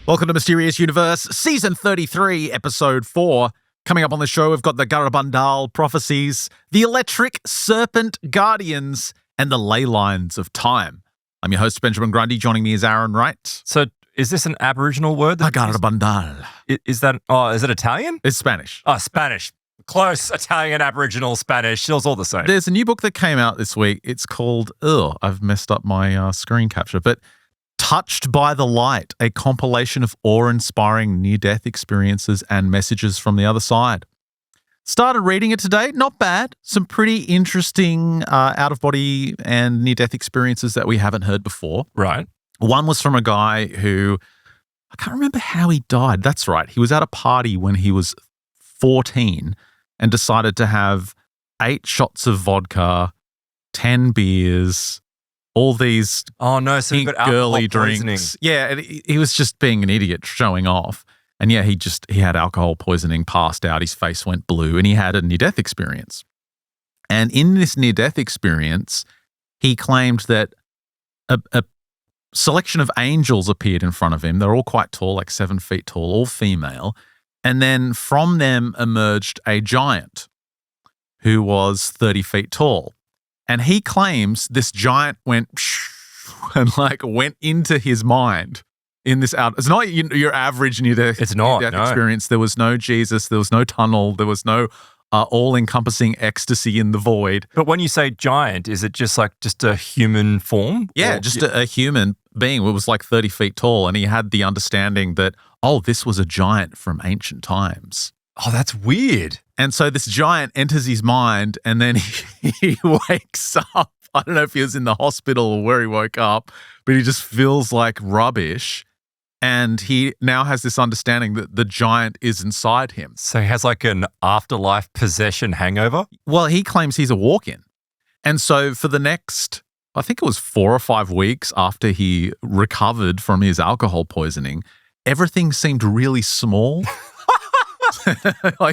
Welcome to Mysterious Universe, Season 33, Episode 4. Coming up on the show, we've got the Garabandal Prophecies, the Electric Serpent Guardians, and the Ley Lines of Time. I'm your host, Benjamin Grundy. Joining me is Aaron Wright. So is this an Aboriginal word? Garabandal. Is it Italian? It's Spanish. Oh, Spanish. Close. Italian, Aboriginal, Spanish. It's all the same. There's a new book that came out this week. It's called, I've messed up my screen capture, but Touched by the Light, a compilation of awe-inspiring near-death experiences and messages from the other side. Started reading it today. Not bad. Some pretty interesting out-of-body and near-death experiences that we haven't heard before. Right. One was from a guy who, I can't remember how he died. That's right. He was at a party when he was 14 and decided to have 8 shots of vodka, 10 beers, all these so he got girly alcohol drinks. poisoning. Yeah, and he was just being an idiot, showing off. And yeah, he had alcohol poisoning, passed out, his face went blue, and he had a near-death experience. And in this near-death experience, he claimed that a selection of angels appeared in front of him. They're all quite tall, like 7 feet tall, all female. And then from them emerged a giant who was 30 feet tall. And he claims this giant went and went into his mind in this out. It's not your average near-death experience. There was no Jesus. There was no tunnel. There was no all-encompassing ecstasy in the void. But when you say giant, is it just a human form? Yeah, a human being who was like 30 feet tall. And he had the understanding that, this was a giant from ancient times. Oh, that's weird. And so this giant enters his mind and then he wakes up. I don't know if he was in the hospital or where he woke up, but he just feels like rubbish. And he now has this understanding that the giant is inside him. So he has like an afterlife possession hangover? Well, he claims he's a walk-in. And so for the next, I think it was 4 or 5 weeks after he recovered from his alcohol poisoning, everything seemed really small.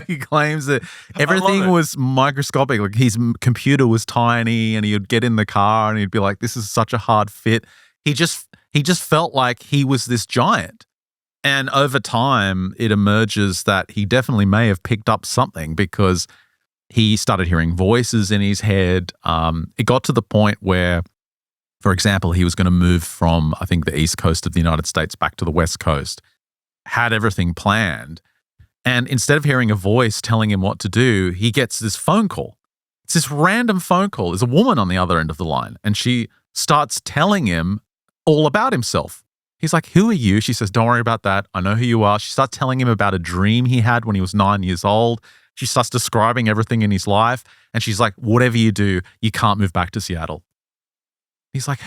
He claims that everything was microscopic. Like his computer was tiny, and he would get in the car and he'd be like, "This is such a hard fit." He just felt like he was this giant. And over time, it emerges that he definitely may have picked up something because he started hearing voices in his head. It got to the point where, for example, he was going to move from, I think, the East Coast of the United States back to the West Coast, had everything planned. And instead of hearing a voice telling him what to do, he gets this phone call. It's this random phone call. There's a woman on the other end of the line, and she starts telling him all about himself. He's like, "Who are you?" She says, "Don't worry about that. I know who you are." She starts telling him about a dream he had when he was 9 years old. She starts describing everything in his life, and she's like, "Whatever you do, you can't move back to Seattle." He's like,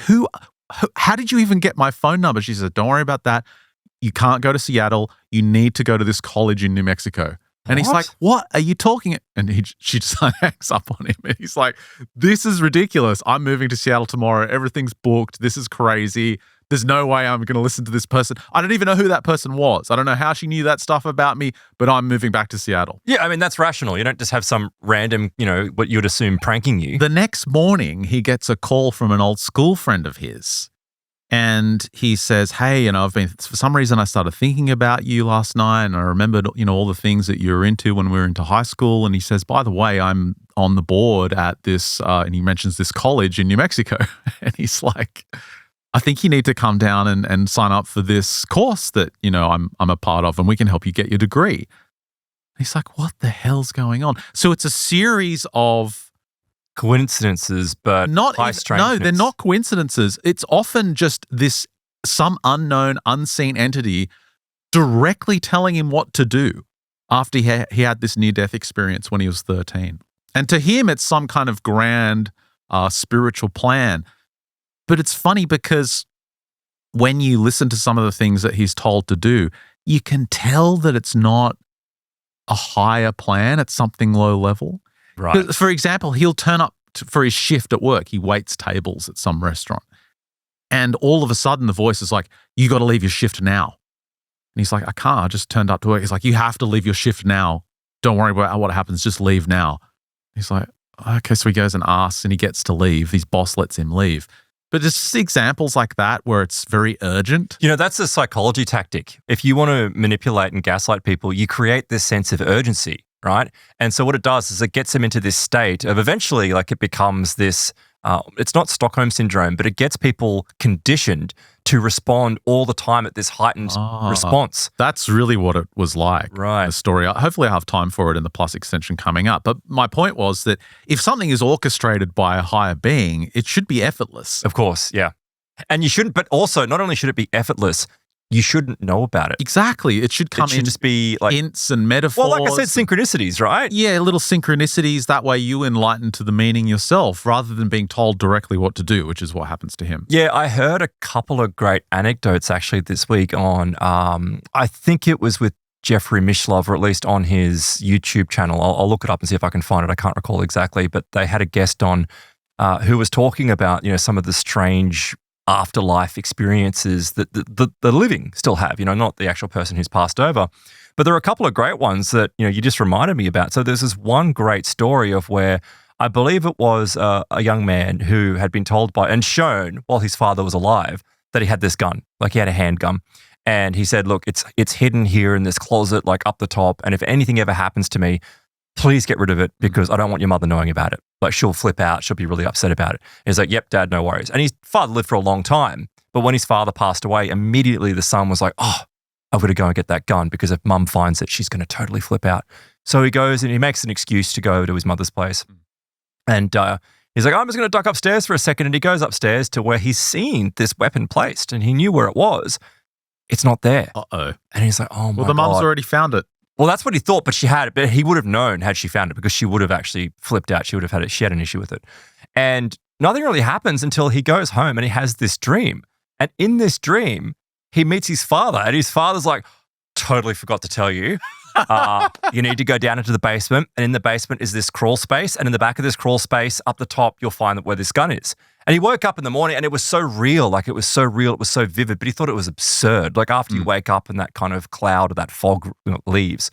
how did you even get my phone number? She says, "Don't worry about that. You can't go to Seattle. You need to go to this college in New Mexico." And he's like, "What are you talking?" And she just hangs up on him. And he's like, "This is ridiculous. I'm moving to Seattle tomorrow. Everything's booked. This is crazy. There's no way I'm going to listen to this person. I don't even know who that person was. I don't know how she knew that stuff about me, but I'm moving back to Seattle." Yeah, I mean, that's rational. You don't just have some random, what you'd assume pranking you. The next morning, he gets a call from an old school friend of his. And he says, "Hey, for some reason I started thinking about you last night, and I remembered, all the things that you were into when we were into high school." And he says, "By the way, I'm on the board at this," and he mentions this college in New Mexico. And he's like, "I think you need to come down and sign up for this course that, I'm a part of, and we can help you get your degree." He's like, "What the hell's going on?" So it's a series of coincidences, but high strangeness. No, they're not coincidences. It's often just some unknown, unseen entity directly telling him what to do after he had this near-death experience when he was 13. And to him, it's some kind of grand spiritual plan. But it's funny because when you listen to some of the things that he's told to do, you can tell that it's not a higher plan. It's something low level. Right. For example, he'll turn up for his shift at work. He waits tables at some restaurant. And all of a sudden the voice is like, "You got to leave your shift now." And he's like, "I can't. I just turned up to work." He's like, "You have to leave your shift now. Don't worry about what happens. Just leave now." He's like, "Okay." So he goes and asks and he gets to leave. His boss lets him leave. But just examples like that where it's very urgent. You know, that's a psychology tactic. If you want to manipulate and gaslight people, you create this sense of urgency, right? And so what it does is it gets them into this state of eventually, like, it becomes this, it's not Stockholm syndrome, but it gets people conditioned to respond all the time at this heightened response. That's really what it was like. Right. The story. Hopefully I have time for it in the Plus extension coming up. But my point was that if something is orchestrated by a higher being, it should be effortless. Of course, yeah. And you shouldn't, but also not only should it be effortless, you shouldn't know about it. Exactly. It should come in just be like hints and metaphors. Well, like I said, synchronicities, right? Yeah, little synchronicities. That way you enlighten to the meaning yourself rather than being told directly what to do, which is what happens to him. Yeah, I heard a couple of great anecdotes actually this week on, I think it was with Jeffrey Mishlove, or at least on his YouTube channel. I'll look it up and see if I can find it. I can't recall exactly, but they had a guest on who was talking about, some of the strange afterlife experiences that the living still have, not the actual person who's passed over. But there are a couple of great ones that, you just reminded me about. So there's this one great story of where I believe it was a young man who had been told by and shown while his father was alive that he had this gun, like he had a handgun. And he said, look, it's hidden here in this closet, like up the top. And if anything ever happens to me, please get rid of it because I don't want your mother knowing about it. Like, she'll flip out. She'll be really upset about it. And he's like, yep, Dad, no worries. And his father lived for a long time. But when his father passed away, immediately the son was like, oh, I've got to go and get that gun because if Mum finds it, she's going to totally flip out. So he goes and he makes an excuse to go over to his mother's place. And he's like, I'm just going to duck upstairs for a second. And he goes upstairs to where he's seen this weapon placed and he knew where it was. It's not there. Uh-oh. And he's like, oh my God. Well, the mum's already found it. Well, that's what he thought, but she had it. But he would have known had she found it because she would have actually flipped out. She would have had it. She had an issue with it. And nothing really happens until he goes home and he has this dream. And in this dream, he meets his father. And his father's like, totally forgot to tell you. You need to go down into the basement. And in the basement is this crawl space. And in the back of this crawl space, up the top, you'll find where this gun is. And he woke up in the morning and it was so real. Like, it was so real. It was so vivid. But he thought it was absurd. Like, after you wake up and that kind of cloud or that fog leaves.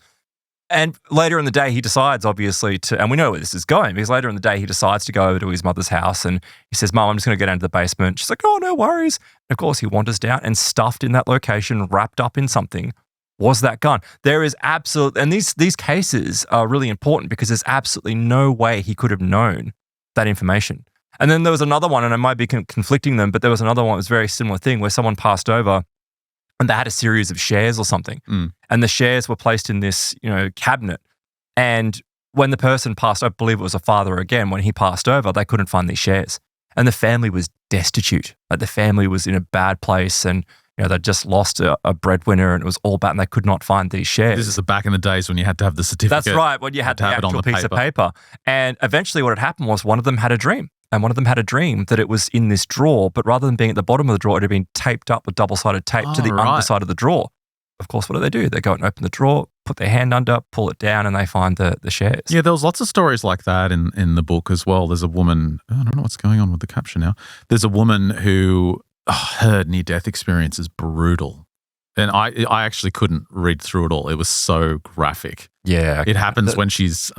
And later in the day, he decides, obviously, and we know where this is going, because later in the day, he decides to go over to his mother's house and he says, Mum, I'm just going to go down to the basement. She's like, oh, no worries. And of course, he wanders down and stuffed in that location, wrapped up in something, was that gun. There is and these cases are really important because there's absolutely no way he could have known that information. And then there was another one, and I might be conflicting them, but there was another one that was a very similar thing where someone passed over and they had a series of shares or something. And the shares were placed in this, cabinet. And when the person passed, I believe it was a father again, when he passed over, they couldn't find these shares. And the family was destitute. Like, the family was in a bad place and, they'd just lost a breadwinner and it was all bad and they could not find these shares. This is back in the days when you had to have the certificate. That's right, when you had to have the actual piece of paper. And eventually what had happened was one of them had a dream. And one of them had a dream that it was in this drawer, but rather than being at the bottom of the drawer, it had been taped up with double-sided tape to the underside of the drawer. Of course, what do? They go and open the drawer, put their hand under, pull it down, and they find the shares. Yeah, there was lots of stories like that in the book as well. There's a woman, I don't know what's going on with the caption now. There's a woman who, her near-death experience is brutal. And I actually couldn't read through it all. It was so graphic. Yeah. It happens when she's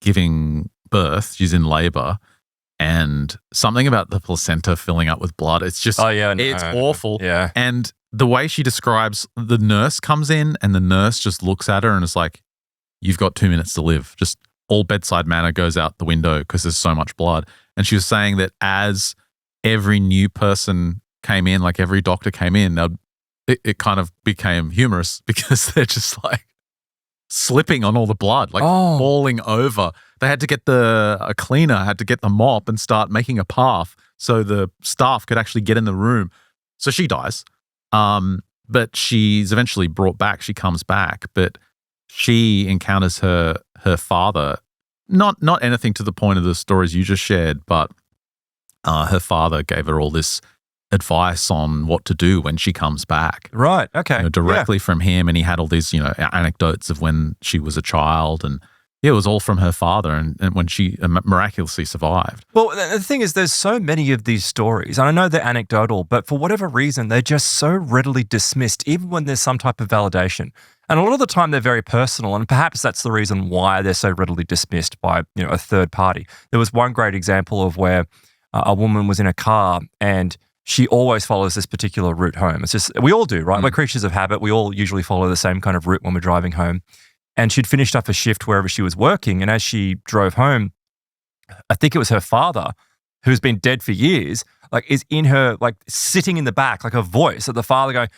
giving birth. She's in labor. And something about the placenta filling up with blood. It's just, it's awful. Yeah. And the way she describes, the nurse comes in and the nurse just looks at her and is like, you've got 2 minutes to live. Just all bedside manner goes out the window because there's so much blood. And she was saying that as every new person came in, like every doctor came in, it kind of became humorous because they're just like slipping on all the blood, like falling over. They had to get a cleaner had to get the mop and start making a path so the staff could actually get in the room. So she dies, but she's eventually brought back. She comes back, but she encounters her father. Not anything to the point of the stories you just shared, but her father gave her all this advice on what to do when she comes back. Right. Okay. Directly from him, and he had all these anecdotes of when she was a child, and it was all from her father, and when she miraculously survived. Well, the thing is, there's so many of these stories, and I know they're anecdotal, but for whatever reason, they're just so readily dismissed, even when there's some type of validation. And a lot of the time, they're very personal, and perhaps that's the reason why they're so readily dismissed by a third party. There was one great example of where a woman was in a car and she always follows this particular route home. It's just, we all do, right? We're creatures of habit. We all usually follow the same kind of route when we're driving home. And she'd finished up a shift wherever she was working. And as she drove home, I think it was her father, who's been dead for years, like is in her, like sitting in the back, like a voice of the father going,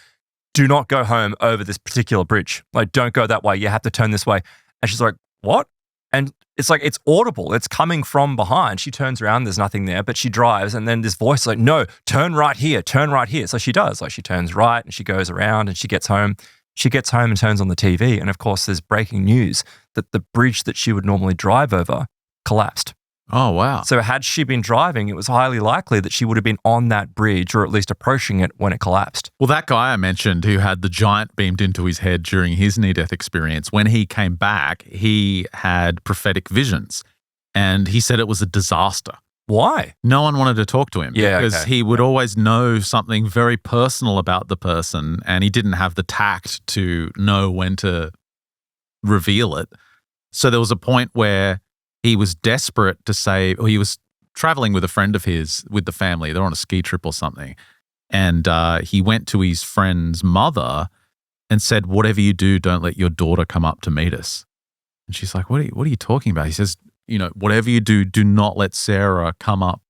do not go home over this particular bridge. Like, don't go that way. You have to turn this way. And she's like, what? And it's like, it's audible. It's coming from behind. She turns around, there's nothing there, but she drives. And then this voice is like, no, turn right here, turn right here. So she does. Like, she turns right and she goes around and she gets home. She gets home and turns on the TV. And of course, there's breaking news that the bridge that she would normally drive over collapsed. Oh, wow. So had she been driving, it was highly likely that she would have been on that bridge or at least approaching it when it collapsed. Well, that guy I mentioned who had the giant beamed into his head during his near-death experience, when he came back, he had prophetic visions and he said it was a disaster. Why? No one wanted to talk to him because okay. he would always know something very personal about the person and he didn't have the tact to know when to reveal it. So there was a point where he was desperate to say, or he was traveling with a friend of his with the family. They're on a ski trip or something. And he went to his friend's mother and said, whatever you do, don't let your daughter come up to meet us. And she's like, what are you talking about? He says, whatever you do, do not let Sarah come up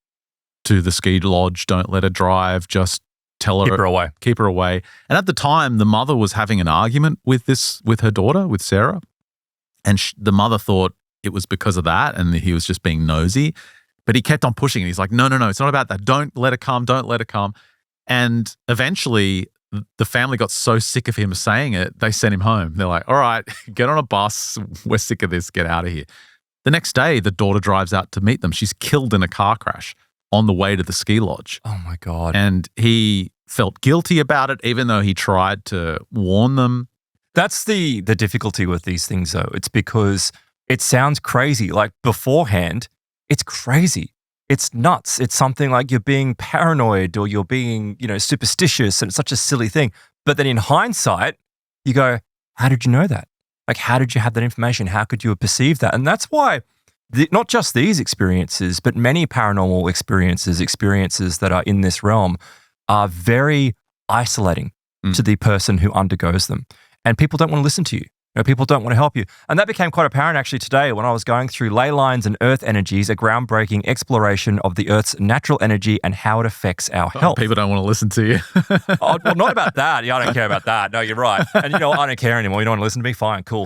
to the ski lodge. Don't let her drive. Just tell her. Keep her away. And at the time, the mother was having an argument with her daughter, with Sarah. And the mother thought it was because of that and he was just being nosy. But he kept on pushing and he's like, no, it's not about that. Don't let her come. Don't let her come. And eventually the family got so sick of him saying it, they sent him home. They're like, all right, get on a bus. We're sick of this. Get out of here. The next day, the daughter drives out to meet them. She's killed in a car crash on the way to the ski lodge. Oh my God. And he felt guilty about it, even though he tried to warn them. That's the difficulty with these things, though. It's because it sounds crazy. Like beforehand, it's crazy. It's nuts. It's something like you're being paranoid or you're being, superstitious, and it's such a silly thing. But then in hindsight, you go, how did you know that? Like, how did you have that information? How could you have perceived that? And that's why not just these experiences, but many paranormal experiences that are in this realm are very isolating to the person who undergoes them. And people don't want to listen to you. People don't want to help you. And that became quite apparent actually today when I was going through Ley Lines and Earth Energies, a groundbreaking exploration of the Earth's natural energy and how it affects our health. People don't want to listen to you. Well, not about that. Yeah, I don't care about that. No, you're right. And I don't care anymore. You don't want to listen to me? Fine, cool.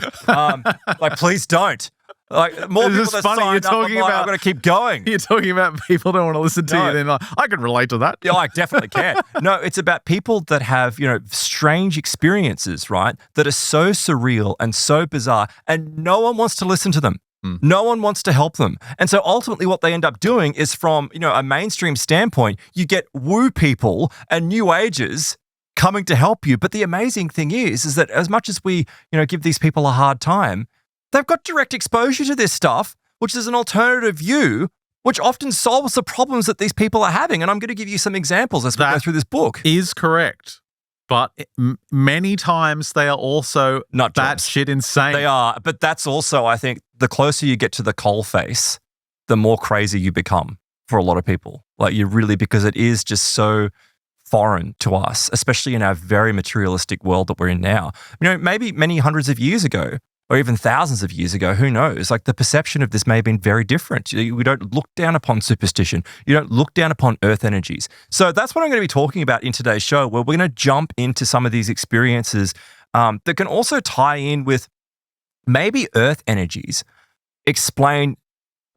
Please don't. Like, more people that signed up, I'm going to keep going. You're talking about people don't want to listen to you. Then I can relate to that. Yeah, I definitely can. No, it's about people that have, strange experiences, right? That are so surreal and so bizarre, and no one wants to listen to them. No one wants to help them. And so ultimately what they end up doing is from, a mainstream standpoint, you get woo people and new agers coming to help you. But the amazing thing is that as much as we, give these people a hard time, they've got direct exposure to this stuff, which is an alternative view, which often solves the problems that these people are having. And I'm going to give you some examples as we go through this book. Is correct. But many times they are also not batshit insane. They are. But that's also, I think, the closer you get to the coalface, the more crazy you become for a lot of people. Like because it is just so foreign to us, especially in our very materialistic world that we're in now. Maybe many hundreds of years ago, or even thousands of years ago, who knows? Like the perception of this may have been very different. We don't look down upon superstition. You don't look down upon earth energies. So that's what I'm going to be talking about in today's show, where we're going to jump into some of these experiences that can also tie in with maybe earth energies, explain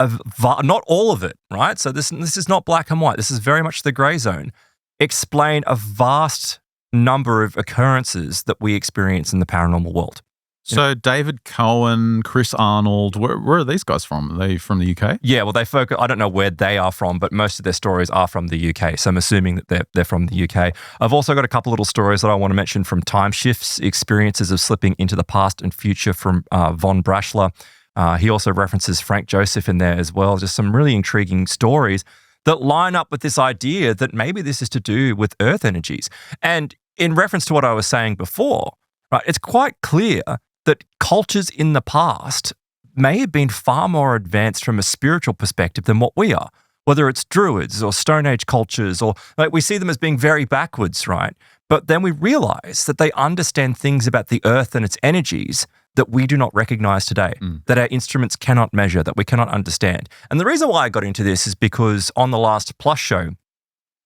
not all of it, right? So this is not black and white. This is very much the gray zone. Explain a vast number of occurrences that we experience in the paranormal world. So David Cohen, Chris Arnold, where are these guys from? Are they from the UK? Yeah, well, they focus. I don't know where they are from, but most of their stories are from the UK. So I'm assuming that they're from the UK. I've also got a couple little stories that I want to mention from Time Shifts, experiences of slipping into the past and future from Von Brashler. He also references Frank Joseph in there as well. Just some really intriguing stories that line up with this idea that maybe this is to do with earth energies. And in reference to what I was saying before, right, it's quite clear that cultures in the past may have been far more advanced from a spiritual perspective than what we are. whether it's druids or Stone Age cultures, or like we see them as being very backwards, right? But then we realize that they understand things about the earth and its energies that we do not recognize today, that our instruments cannot measure, that we cannot understand. And the reason why I got into this is because on the last Plus show,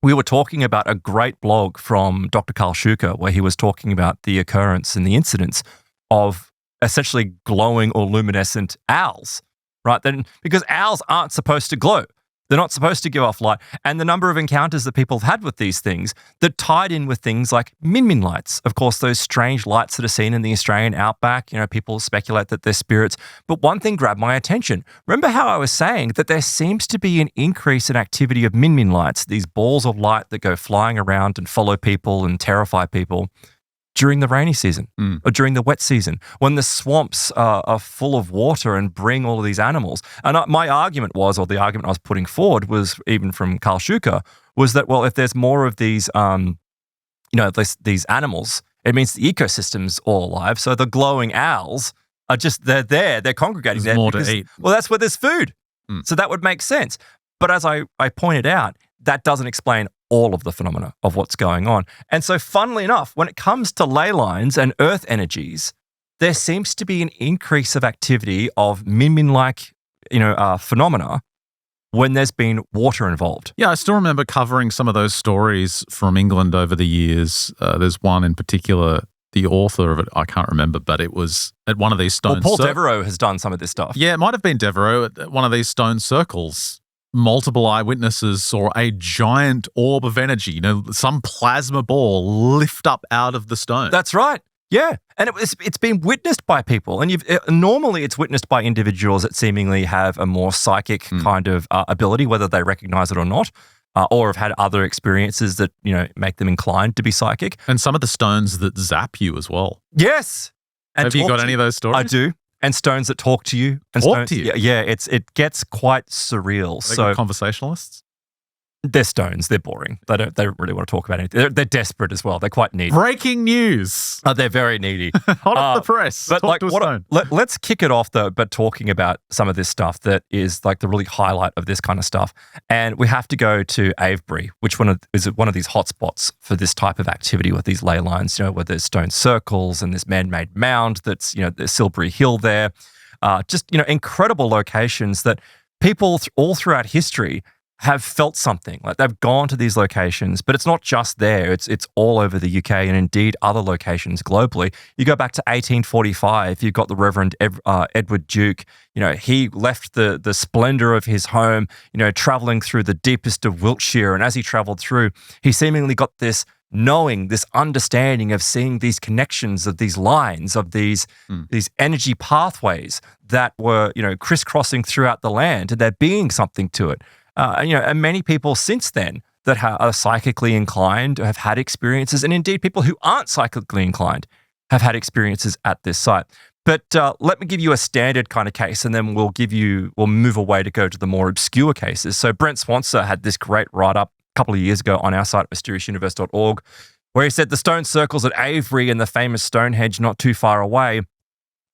we were talking about a great blog from Dr. Carl Schuker, where he was talking about the occurrence and the incidents of essentially glowing or luminescent owls, right? Then, because owls aren't supposed to glow. They're not supposed to give off light. And the number of encounters that people have had with these things that tied in with things like min lights. Of course, those strange lights that are seen in the Australian outback, people speculate that they're spirits. But one thing grabbed my attention. Remember how I was saying that there seems to be an increase in activity of min lights, these balls of light that go flying around and follow people and terrify people during the rainy season or during the wet season, when the swamps are full of water and bring all of these animals. And my argument was, or the argument I was putting forward was, even from Carl Schuker, was that, well, if there's more of these, these animals, it means the ecosystem's all alive. So the glowing owls are just, they're there, they're congregating there's there. More to eat. Well, that's where there's food. So that would make sense. But as I pointed out, that doesn't explain all of the phenomena of what's going on. And so funnily enough, when it comes to ley lines and earth energies, there seems to be an increase of activity of min-like, phenomena when there's been water involved. Yeah, I still remember covering some of those stories from England over the years. There's one in particular, the author of it, I can't remember, but it was at one of these stone Paul Devereaux has done some of this stuff. Yeah, it might have been Devereaux at one of these stone circles. Multiple eyewitnesses saw a giant orb of energy, some plasma ball lift up out of the stone. That's right. Yeah. And it's been witnessed by people. And normally it's witnessed by individuals that seemingly have a more psychic kind of ability, whether they recognize it or not, or have had other experiences that, make them inclined to be psychic. And some of the stones that zap you as well. Yes. And have you got any of those stories? I do. And stones that talk to you. And talk to you? Yeah, it gets quite surreal. Are they good conversationalists? They're stones. They're boring. They don't really want to talk about anything. They're desperate as well. They're quite needy. Breaking news. They're very needy. Hot off the press. But talk to a stone. Let's kick it off though, but talking about some of this stuff that is like the really highlight of this kind of stuff. And we have to go to Avery, which is one of these hotspots for this type of activity with these ley lines, where there's stone circles and this man-made mound that's, there's Silbury Hill there. Just, incredible locations that people all throughout history have felt something. Like they've gone to these locations, but it's not just there. It's all over the UK and indeed other locations globally. You go back to 1845, you've got the Reverend Edward Duke. He left the splendor of his home, traveling through the deepest of Wiltshire. And as he traveled through, he seemingly got this knowing, this understanding of seeing these connections of these lines, of these energy pathways that were, crisscrossing throughout the land, and there being something to it. And many people since then that are psychically inclined have had experiences, and indeed people who aren't psychically inclined have had experiences at this site. But let me give you a standard kind of case, and then we'll move away to go to the more obscure cases. So Brent Swanser had this great write-up a couple of years ago on our site at mysteriousuniverse.org, where he said the stone circles at Avery and the famous Stonehenge not too far away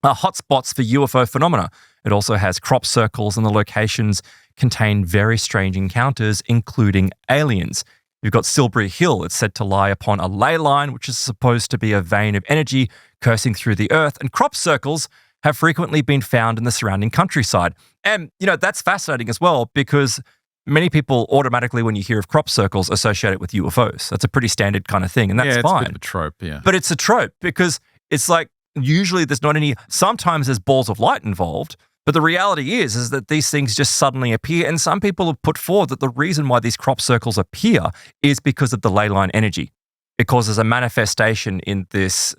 are hotspots for UFO phenomena. It also has crop circles, and the locations contain very strange encounters, including aliens. You've got Silbury Hill. It's said to lie upon a ley line, which is supposed to be a vein of energy coursing through the earth. And crop circles have frequently been found in the surrounding countryside. And, that's fascinating as well, because many people automatically, when you hear of crop circles, associate it with UFOs. That's a pretty standard kind of thing, and that's fine. It's a bit of a trope, yeah. But it's a trope because it's like usually there's not any, sometimes there's balls of light involved, but the reality is that these things just suddenly appear. And some people have put forward that the reason why these crop circles appear is because of the ley line energy. It causes a manifestation in this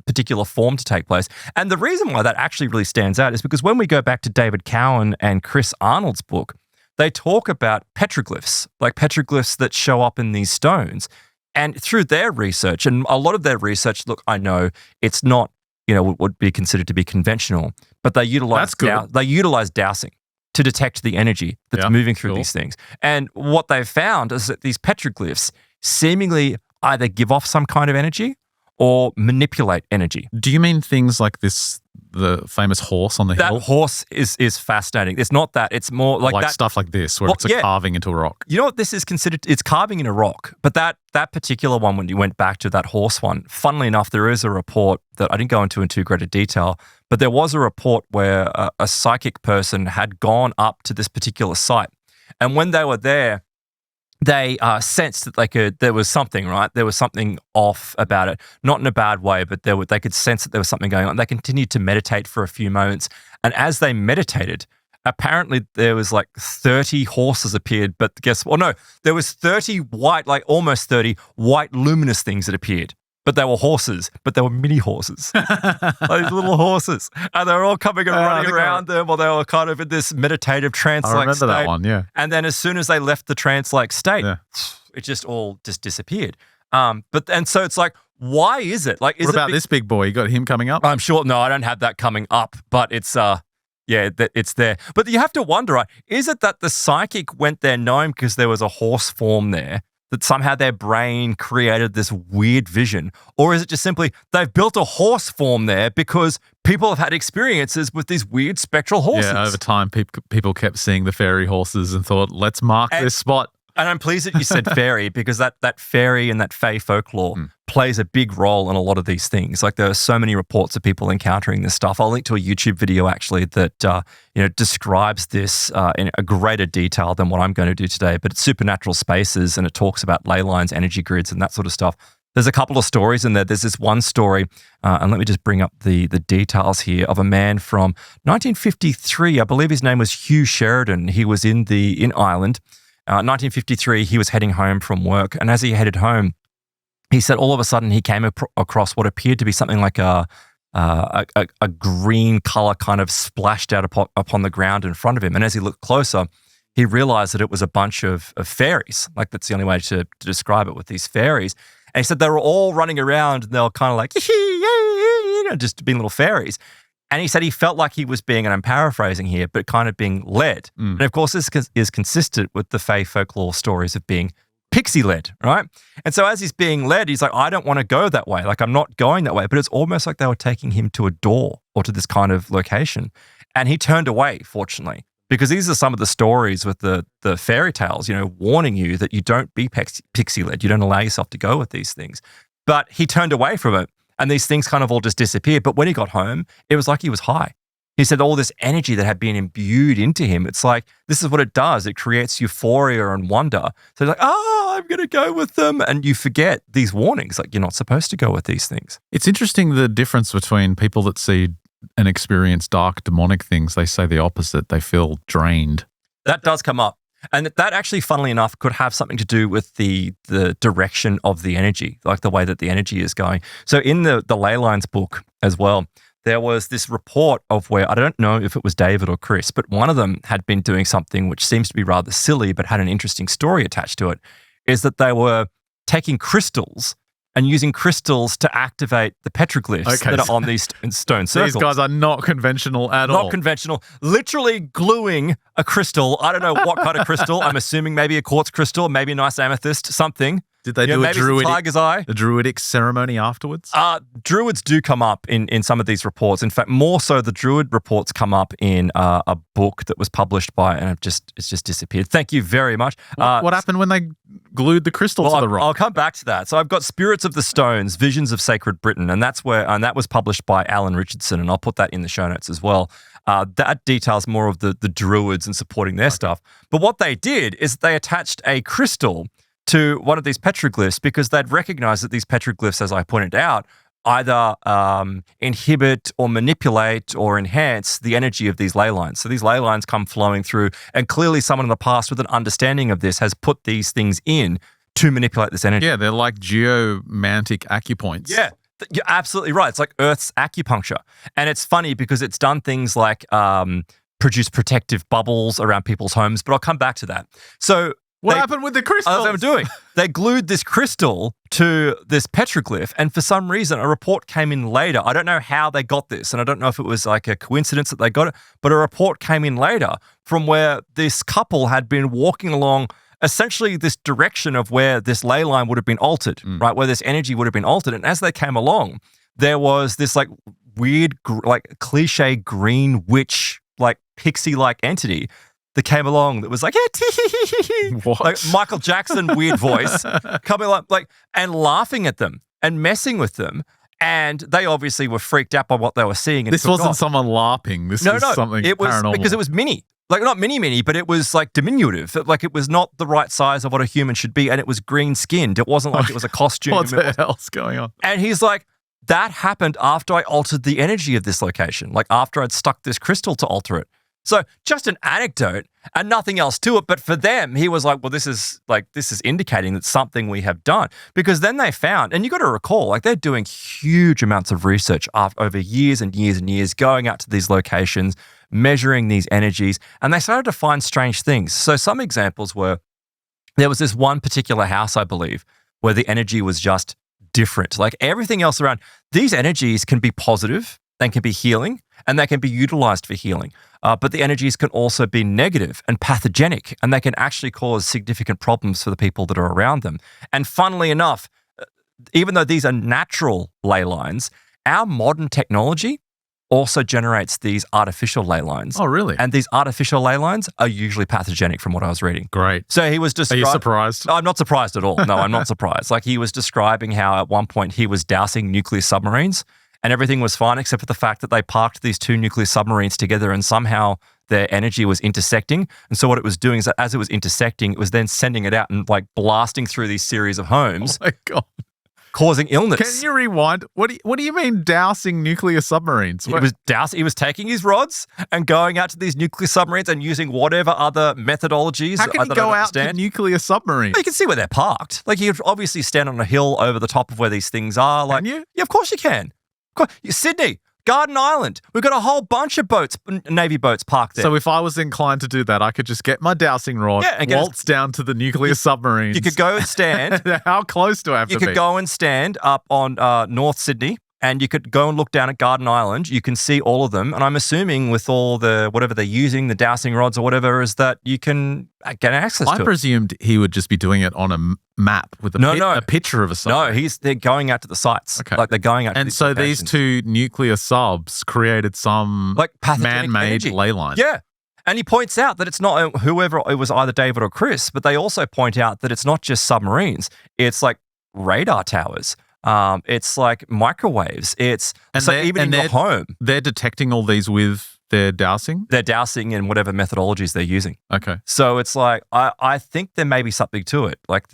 particular form to take place. And the reason why that actually really stands out is because when we go back to David Cowan and Chris Arnold's book, they talk about petroglyphs, like petroglyphs that show up in these stones. And through their research, and a lot of their research, look, I know it's not, would be considered to be conventional, but they utilize dowsing to detect the energy that's moving through these things. And what they've found is that these petroglyphs seemingly either give off some kind of energy or manipulate energy. Do you mean things like this the famous horse on the hill? That horse is fascinating. It's not that. It's more like that, stuff like this, where it's carving into a rock. You know what this is considered? It's carving in a rock. But that particular one, when you went back to that horse one, funnily enough, there is a report that I didn't go into in too great a detail, but there was a report where a psychic person had gone up to this particular site. And when they were there, they sensed that there was something, right? There was something off about it. Not in a bad way, but they could sense that there was something going on. They continued to meditate for a few moments. And as they meditated, apparently there was 30 horses appeared, but there was 30 white, almost 30 white luminous things that appeared. But they were horses, but they were mini horses, those little horses. And they were all coming and running around them, or they were kind of in this meditative trance-like state. I remember that one, yeah. And then as soon as they left the trance-like state, it just all disappeared. So it's why is it? What about this big boy? You got him coming up? I'm sure. No, I don't have that coming up, but it's it's there. But you have to wonder, right? Is it that the psychic went there knowing because there was a horse form there, that somehow their brain created this weird vision? Or is it just simply they've built a horse form there because people have had experiences with these weird spectral horses? Yeah, over time, people kept seeing the fairy horses and thought, let's mark this spot. And I'm pleased that you said fairy, because that fairy and that fae folklore plays a big role in a lot of these things. There are so many reports of people encountering this stuff. I'll link to a YouTube video actually that describes this in a greater detail than what I'm going to do today. But it's supernatural spaces, and it talks about ley lines, energy grids, and that sort of stuff. There's a couple of stories in there. There's this one story, and let me just bring up the details here, of a man from 1953. I believe his name was Hugh Sheridan. He was in Ireland. 1953, he was heading home from work, and as he headed home, he said all of a sudden he came across what appeared to be something like a green color kind of splashed out upon the ground in front of him. And as he looked closer, he realized that it was a bunch of fairies. That's the only way to describe it, with these fairies. And he said they were all running around, and they were kind of just being little fairies. And he said he felt like he was being, and I'm paraphrasing here, but kind of being led. And of course, this is consistent with the fae folklore stories of being pixie-led, right? And so as he's being led, he's like, I don't want to go that way. I'm not going that way. But it's almost like they were taking him to a door or to this kind of location. And he turned away, fortunately, because these are some of the stories with the fairy tales, warning you that you don't be pixie-led. You don't allow yourself to go with these things. But he turned away from it. And these things kind of all just disappeared. But when he got home, it was like he was high. He said all this energy that had been imbued into him, it's like, this is what it does. It creates euphoria and wonder. So he's like, I'm going to go with them. And you forget these warnings, you're not supposed to go with these things. It's interesting, the difference between people that see and experience dark demonic things. They say the opposite. They feel drained. That does come up. And that actually, funnily enough, could have something to do with the direction of the energy, the way that the energy is going. So in the Ley Lines book as well, there was this report of where, I don't know if it was David or Chris, but one of them had been doing something which seems to be rather silly but had an interesting story attached to it, is that they were taking crystals and using crystals to activate the petroglyphs that are on these stone circles. These guys are not conventional at all. Not conventional. Literally gluing a crystal. I don't know what kind of crystal. I'm assuming maybe a quartz crystal, maybe a nice amethyst, something. Did they do maybe tiger's eye? A druidic ceremony afterwards? Druids do come up in some of these reports. In fact, more so the druid reports come up in a book that was published by, and it's just disappeared. Thank you very much. What happened when they glued the crystal to the rock? I'll come back to that. So I've got Spirits of the Stones, Visions of Sacred Britain, and that was published by Alan Richardson, and I'll put that in the show notes as well. That details more of the druids and supporting their stuff. But what they did is they attached a crystal to one of these petroglyphs because they'd recognized that these petroglyphs, as I pointed out, either inhibit or manipulate or enhance the energy of these ley lines. So these ley lines come flowing through, and clearly someone in the past with an understanding of this has put these things in to manipulate this energy. Yeah, they're like geomantic acupoints. Yeah. You're absolutely right. It's like Earth's acupuncture. And it's funny because it's done things like produce protective bubbles around people's homes, but I'll come back to that. So what happened with the crystal? That's what I'm doing. They glued this crystal to this petroglyph, and for some reason, a report came in later. I don't know how they got this, and I don't know if it was like a coincidence that they got it, but a report came in later from where this couple had been walking along essentially this direction of where this ley line would have been altered, right? Where this energy would have been altered. And as they came along, there was this weird, like cliche green witch, like pixie-like entity that came along that was like, What? like Michael Jackson weird voice coming like and laughing at them and messing with them. And they obviously were freaked out by what they were seeing. And This wasn't someone LARPing. This was something it was paranormal. because it was mini. Like not mini, but it was like diminutive. Like it was not the right size of what a human should be. And it was green skinned. It wasn't like it was a costume. What the hell's going on? And he's like, that happened after I altered the energy of this location. Like after I'd stuck this crystal to alter it. So just an anecdote and nothing else to it. But for them, he was like, well, this is indicating that something we have done. Because then they found, and you got to recall, like they're doing huge amounts of research over years and years and years, going out to these locations, measuring these energies, and they started to find strange things. So some examples were, there was this one particular house, I believe, where the energy was just different. Like everything else around, these energies can be positive, they can be healing, and they can be utilized for healing. But the energies can also be negative and pathogenic, and they can actually cause significant problems for the people that are around them. And funnily enough, even though these are natural ley lines, our modern technology also generates these artificial ley lines. Oh, really? And these artificial ley lines are usually pathogenic from what I was reading. Great. So he was Are you surprised? I'm not surprised at all. No, I'm not surprised. Like he was describing how at one point he was dousing nuclear submarines and everything was fine except for the fact that they parked these two nuclear submarines together and somehow their energy was intersecting. And so what it was doing is that as it was intersecting, it was then sending it out and like blasting through these series of homes. Oh my God. Causing illness. Can you rewind? What do you mean dousing nuclear submarines? He was taking his rods and going out to these nuclear submarines and using whatever other methodologies. How can you go out to nuclear submarines? You can see where they're parked. Like you obviously stand on a hill over the top of where these things are. Like, can you? Yeah, of course you can. Sydney, Garden Island. We've got a whole bunch of boats, Navy boats parked there. So if I was inclined to do that, I could just get my dowsing rod, and waltz down to the nuclear submarines. You could go and stand. How close do I have to be? You could go and stand up on North Sydney, and you could go and look down at Garden Island. You can see all of them. And I'm assuming with all the, whatever they're using, the dowsing rods or whatever, is that you can get access to it. I presumed he would just be doing it on a map with a picture of a submarine. No, they're going out to the sites. Okay. Like they're going out to and so locations. these two nuclear subs created some like man-made ley line. Yeah. And he points out that it's not whoever, it was either David or Chris, but they also point out that it's not just submarines. It's like radar towers. It's like microwaves. It's like even in your home. They're detecting all these with their dowsing? Their dowsing and whatever methodologies they're using. Okay. So it's like, I think there may be something to it. Like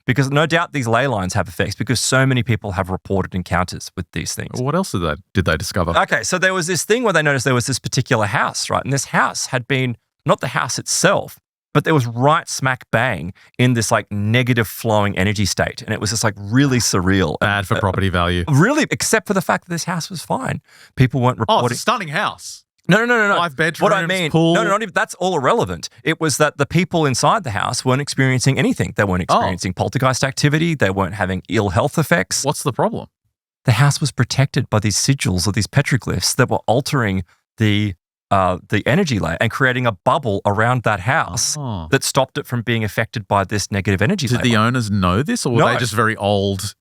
because no doubt these ley lines have effects because so many people have reported encounters with these things. What else did they discover? Okay, so there was this thing where they noticed there was this particular house, right? And this house had been, not the house itself, but there was right smack bang in this like negative flowing energy state. And it was just like really surreal. Bad for property value. Really, except for the fact that this house was fine. People weren't reporting. Oh, it's a stunning house. No. 5 bedrooms, what I mean, pool. No, not even, that's all irrelevant. It was that the people inside the house weren't experiencing anything. They weren't experiencing poltergeist activity. They weren't having ill health effects. What's the problem? The house was protected by these sigils or these petroglyphs that were altering the energy layer and creating a bubble around that house that stopped it from being affected by this negative energy layer. Did the owners know this, or were they just very old,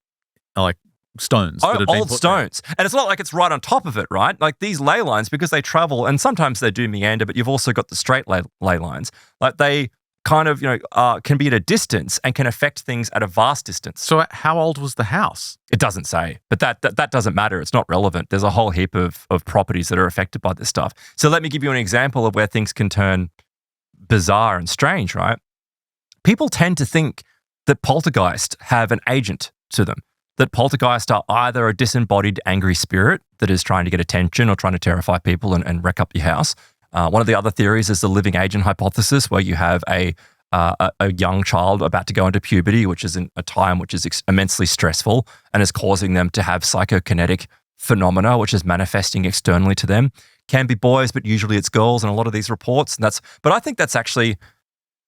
like stones? Old stones. And it's not like it's right on top of it, right? Like these ley lines, because they travel, and sometimes they do meander, but you've also got the straight ley lines. Like they kind of, can be at a distance and can affect things at a vast distance. So how old was the house? It doesn't say, but that doesn't matter. It's not relevant. There's a whole heap of properties that are affected by this stuff. So let me give you an example of where things can turn bizarre and strange, right? People tend to think that poltergeists have an agent to them, that poltergeists are either a disembodied angry spirit that is trying to get attention or trying to terrify people and wreck up your house. One of the other theories is the living agent hypothesis, where you have a young child about to go into puberty, which is in a time which is immensely stressful and is causing them to have psychokinetic phenomena, which is manifesting externally to them. Can be boys, but usually it's girls in a lot of these reports. But I think that's actually,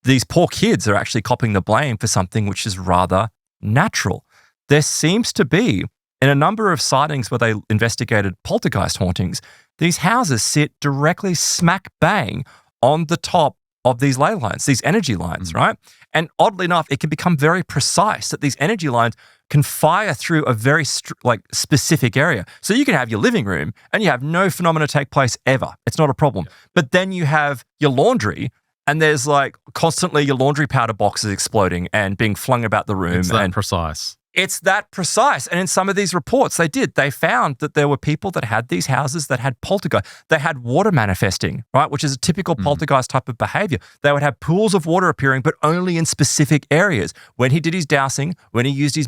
these poor kids are actually copping the blame for something which is rather natural. There seems to be, in a number of sightings where they investigated poltergeist hauntings, these houses sit directly smack bang on the top of these ley lines, these energy lines, right? And oddly enough, it can become very precise that these energy lines can fire through a very specific area. So you can have your living room and you have no phenomena take place ever. It's not a problem. But then you have your laundry and there's like constantly your laundry powder boxes exploding and being flung about the room. It's that precise. It's that precise. And in some of these reports, they found that there were people that had these houses that had poltergeist. They had water manifesting, right, which is a typical poltergeist type of behavior. They would have pools of water appearing, but only in specific areas. When he did his dowsing, when he used his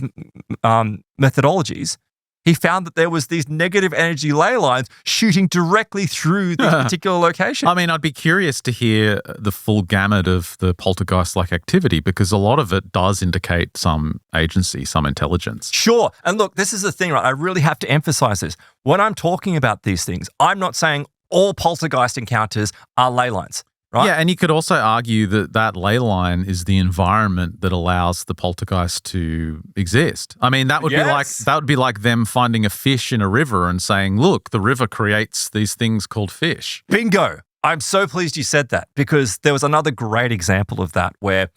methodologies, he found that there was these negative energy ley lines shooting directly through this particular location. I mean, I'd be curious to hear the full gamut of the poltergeist-like activity because a lot of it does indicate some agency, some intelligence. Sure. And look, this is the thing, right? I really have to emphasize this. When I'm talking about these things, I'm not saying all poltergeist encounters are ley lines. Right? Yeah, and you could also argue that that ley line is the environment that allows the poltergeist to exist. I mean, that would be like them finding a fish in a river and saying, "Look, the river creates these things called fish." Bingo! I'm so pleased you said that because there was another great example of that where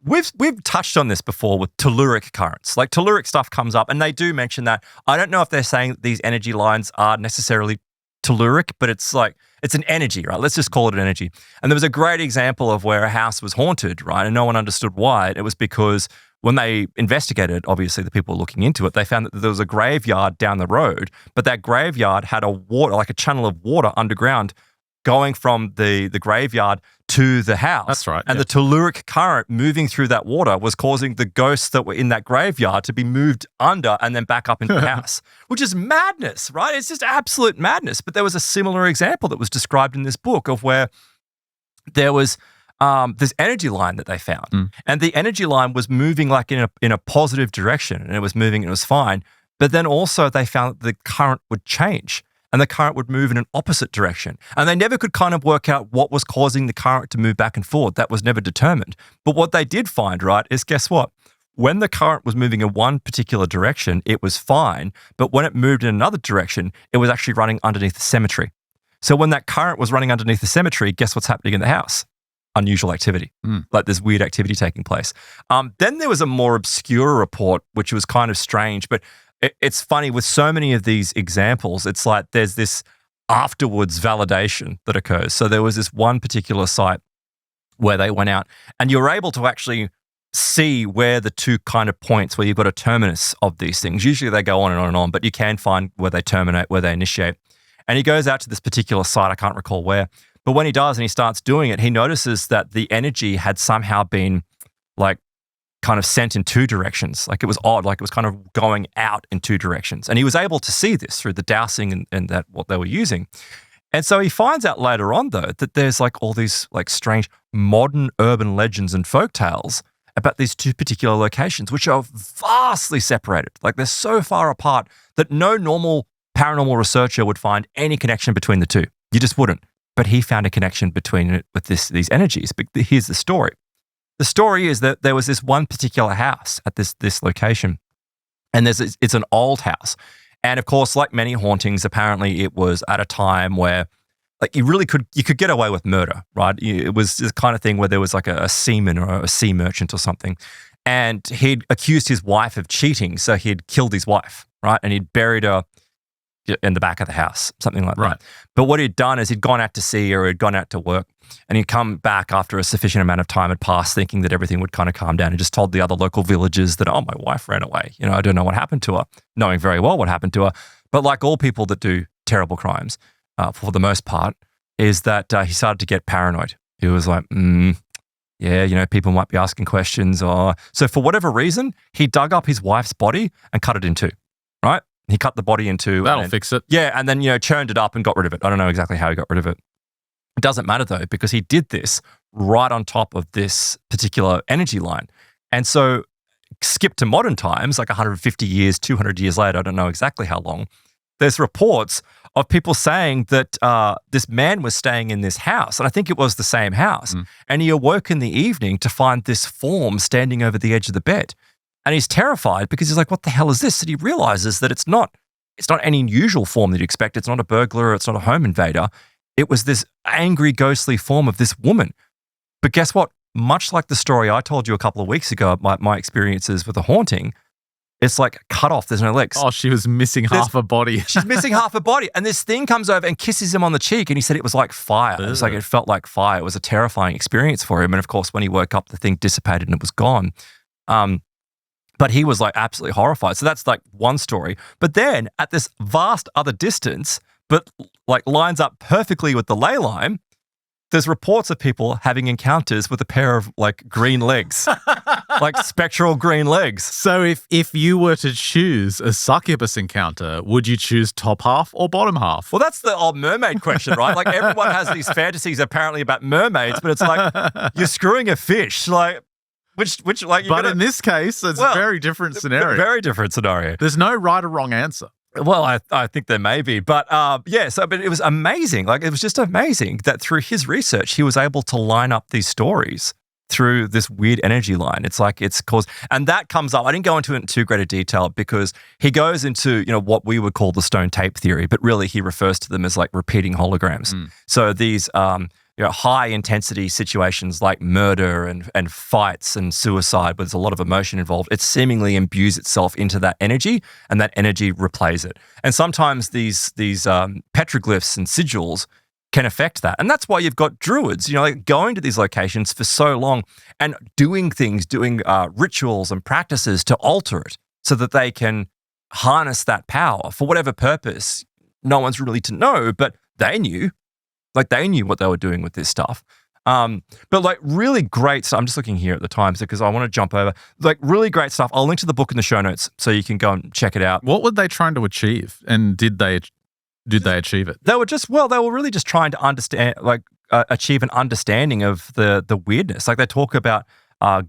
we've touched on this before with telluric currents. Like telluric stuff comes up, and they do mention that. I don't know if they're saying that these energy lines are necessarily telluric, but it's an energy, right? Let's just call it an energy. And there was a great example of where a house was haunted, right? And no one understood why. It was because when they investigated, obviously the people looking into it, they found that there was a graveyard down the road, but that graveyard had a channel of water underground going from the graveyard to the house. That's right. And the telluric current moving through that water was causing the ghosts that were in that graveyard to be moved under and then back up into the house, which is madness, right? It's just absolute madness. But there was a similar example that was described in this book of where there was this energy line that they found. And the energy line was moving like in a positive direction and it was moving and it was fine. But then also they found that the current would change. And the current would move in an opposite direction. And they never could kind of work out what was causing the current to move back and forth. That was never determined. But what they did find, right, is guess what? When the current was moving in one particular direction, it was fine. But when it moved in another direction, it was actually running underneath the cemetery. So when that current was running underneath the cemetery, guess what's happening in the house? Unusual activity, like there's weird activity taking place. Then there was a more obscure report, which was kind of strange, but it's funny with so many of these examples, it's like there's this afterwards validation that occurs. So there was this one particular site where they went out and you were able to actually see where the two kind of points where you've got a terminus of these things. Usually they go on and on and on, but you can find where they terminate, where they initiate. And he goes out to this particular site, I can't recall where, but when he does and he starts doing it, he notices that the energy had somehow been like kind of sent in two directions. Like it was odd, like it was kind of going out in two directions. And he was able to see this through the dowsing and that what they were using. And so he finds out later on though, that there's like all these like strange modern urban legends and folk tales about these two particular locations, which are vastly separated. Like they're so far apart that no normal paranormal researcher would find any connection between the two. You just wouldn't. But he found a connection between it with these energies. But here's the story. The story is that there was this one particular house at this location, and it's an old house. And of course, like many hauntings, apparently it was at a time where like you could get away with murder, right? It was this kind of thing where there was like a seaman or a sea merchant or something, and he'd accused his wife of cheating, so he'd killed his wife, right? And he'd buried her in the back of the house, something like that. But what he'd done is he'd gone out to sea or he'd gone out to work, and he'd come back after a sufficient amount of time had passed thinking that everything would kind of calm down, and just told the other local villagers that, oh, my wife ran away. You know, I don't know what happened to her, knowing very well what happened to her. But like all people that do terrible crimes, for the most part, is that he started to get paranoid. He was like, yeah, you know, people might be asking questions. So for whatever reason, he dug up his wife's body and cut it in two, right? He cut the body in two. That'll fix it. Yeah, and then, you know, churned it up and got rid of it. I don't know exactly how he got rid of it. It doesn't matter though, because he did this right on top of this particular energy line. And so skip to modern times, like 150 years, 200 years later, I don't know exactly how long, there's reports of people saying that this man was staying in this house, and I think it was the same house, and he awoke in the evening to find this form standing over the edge of the bed. And he's terrified because he's like, what the hell is this? And he realizes that it's not any usual form that you'd expect. It's not a burglar. It's not a home invader. It was this angry, ghostly form of this woman. But guess what? Much like the story I told you a couple of weeks ago, my experiences with a haunting, it's like cut off. There's no legs. Oh, she was missing half a body. She's missing half a body. And this thing comes over and kisses him on the cheek. And he said it was like fire. It was like, it felt like fire. It was a terrifying experience for him. And of course, when he woke up, the thing dissipated and it was gone. But he was like absolutely horrified. So that's like one story. But then at this vast other distance, but like lines up perfectly with the ley line, there's reports of people having encounters with a pair of like green legs, like spectral green legs. So if you were to choose a succubus encounter, would you choose top half or bottom half? Well, that's the old mermaid question, right? Like everyone has these fantasies apparently about mermaids, but it's like you're screwing a fish, like which like. But in this case, it's a very different scenario. Very different scenario. There's no right or wrong answer. Well, I think there may be, but but it was amazing. Like, it was just amazing that through his research, he was able to line up these stories through this weird energy line. It's like it's caused, and that comes up. I didn't go into it in too great a detail because he goes into, what we would call the stone tape theory, but really he refers to them as like repeating holograms. So these, high intensity situations like murder and fights and suicide, where there's a lot of emotion involved, it seemingly imbues itself into that energy and that energy replays it. And sometimes these petroglyphs and sigils can affect that. And that's why you've got druids, like going to these locations for so long and doing rituals and practices to alter it so that they can harness that power for whatever purpose. No one's really to know, but they knew. Like they knew what they were doing with this stuff. But like really great stuff. I'm just looking here at the Times because I want to jump over. Like really great stuff. I'll link to the book in the show notes so you can go and check it out. What were they trying to achieve? And did they achieve it? They were really just trying to understand, achieve an understanding of the weirdness. Like they talk about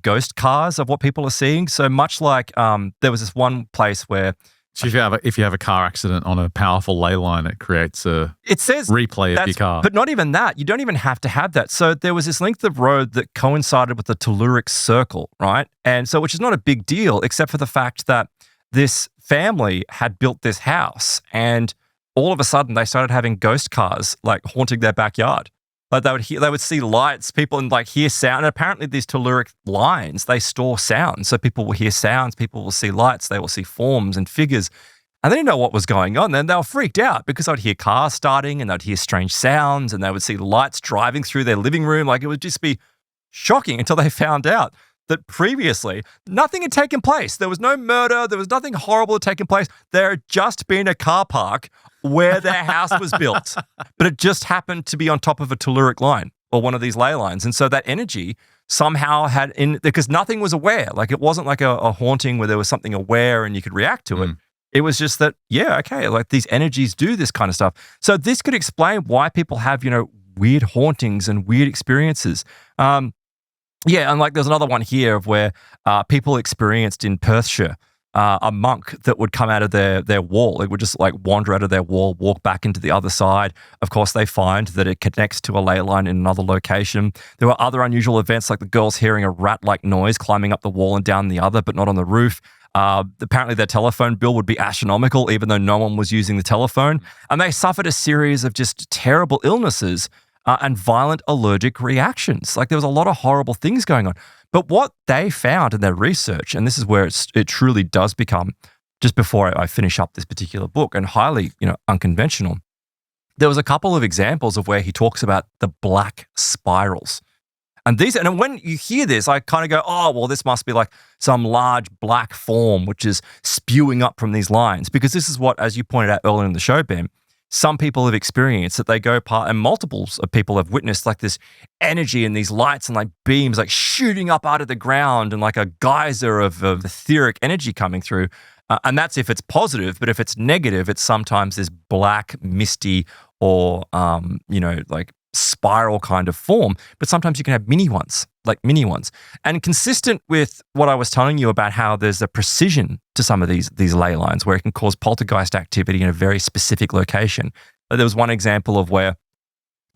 ghost cars of what people are seeing. So much like there was this one place where So if you have a car accident on a powerful ley line, it creates replay of your car. But not even that. You don't even have to have that. So there was this length of road that coincided with the telluric circle, right? And so, which is not a big deal, except for the fact that this family had built this house, and all of a sudden they started having ghost cars like haunting their backyard. Like they would see lights, people, and like hear sound. And apparently these telluric lines, they store sound. So people will hear sounds, people will see lights, they will see forms and figures. And they didn't know what was going on. Then they were freaked out because I'd hear cars starting and they'd hear strange sounds and they would see lights driving through their living room. Like it would just be shocking until they found out that previously nothing had taken place. There was no murder. There was nothing horrible had taken place. There had just been a car park where their house was built, but it just happened to be on top of a telluric line or one of these ley lines. And so that energy somehow because nothing was aware. Like it wasn't like a haunting where there was something aware and you could react to it. It was just that, like these energies do this kind of stuff. So this could explain why people have, weird hauntings and weird experiences. And like there's another one here of where people experienced in Perthshire a monk that would come out of their wall. It would just like wander out of their wall, walk back into the other side. Of course, they find that it connects to a ley line in another location. There were other unusual events like the girls hearing a rat-like noise climbing up the wall and down the other, but not on the roof. Apparently their telephone bill would be astronomical, even though no one was using the telephone. And they suffered a series of just terrible illnesses and violent allergic reactions. Like there was a lot of horrible things going on. But what they found in their research, and this is where it truly does become, just before I finish up this particular book, and highly, unconventional, there was a couple of examples of where he talks about the black spirals. And when you hear this, I kind of go, oh, well, this must be like some large black form which is spewing up from these lines. Because this is what, as you pointed out earlier in the show, Ben, some people have experienced that they go and multiples of people have witnessed like this energy and these lights and like beams like shooting up out of the ground and like a geyser of etheric energy coming through. And that's if it's positive, but if it's negative, it's sometimes this black, misty or, like spiral kind of form. But sometimes you can have mini ones. And consistent with what I was telling you about how there's a precision to some of these ley lines where it can cause poltergeist activity in a very specific location. There was one example of where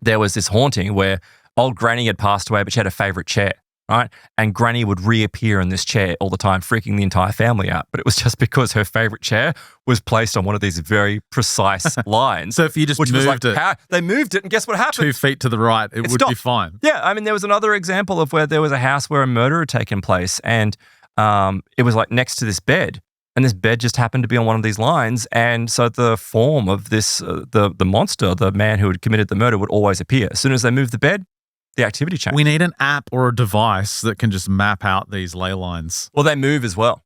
there was this haunting where old granny had passed away, but she had a favorite chair. right? And Granny would reappear in this chair all the time, freaking the entire family out. But it was just because her favorite chair was placed on one of these very precise lines. So if you just moved it, they moved it, and guess what happened? 2 feet to the right, it would be fine. Yeah, I mean, there was another example of where there was a house where a murder had taken place, and it was like next to this bed. And this bed just happened to be on one of these lines. And so the form of this, the monster, the man who had committed the murder, would always appear. As soon as they moved the bed, the activity changed. We need an app or a device that can just map out these ley lines. Well, they move as well.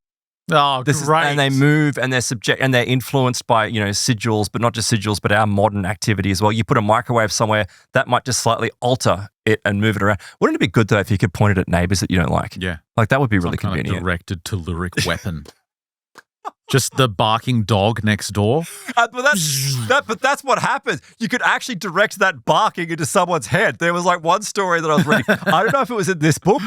Oh, great. And they move, and they're influenced by, sigils, but not just sigils, but our modern activity as well. You put a microwave somewhere, that might just slightly alter it and move it around. Wouldn't it be good, though, if you could point it at neighbors that you don't like? Yeah. Like, that would be really Some kind convenient. of directed telluric weapon. Just the barking dog next door. But that's what happens. You could actually direct that barking into someone's head. There was like one story that I was reading. I don't know if it was in this book,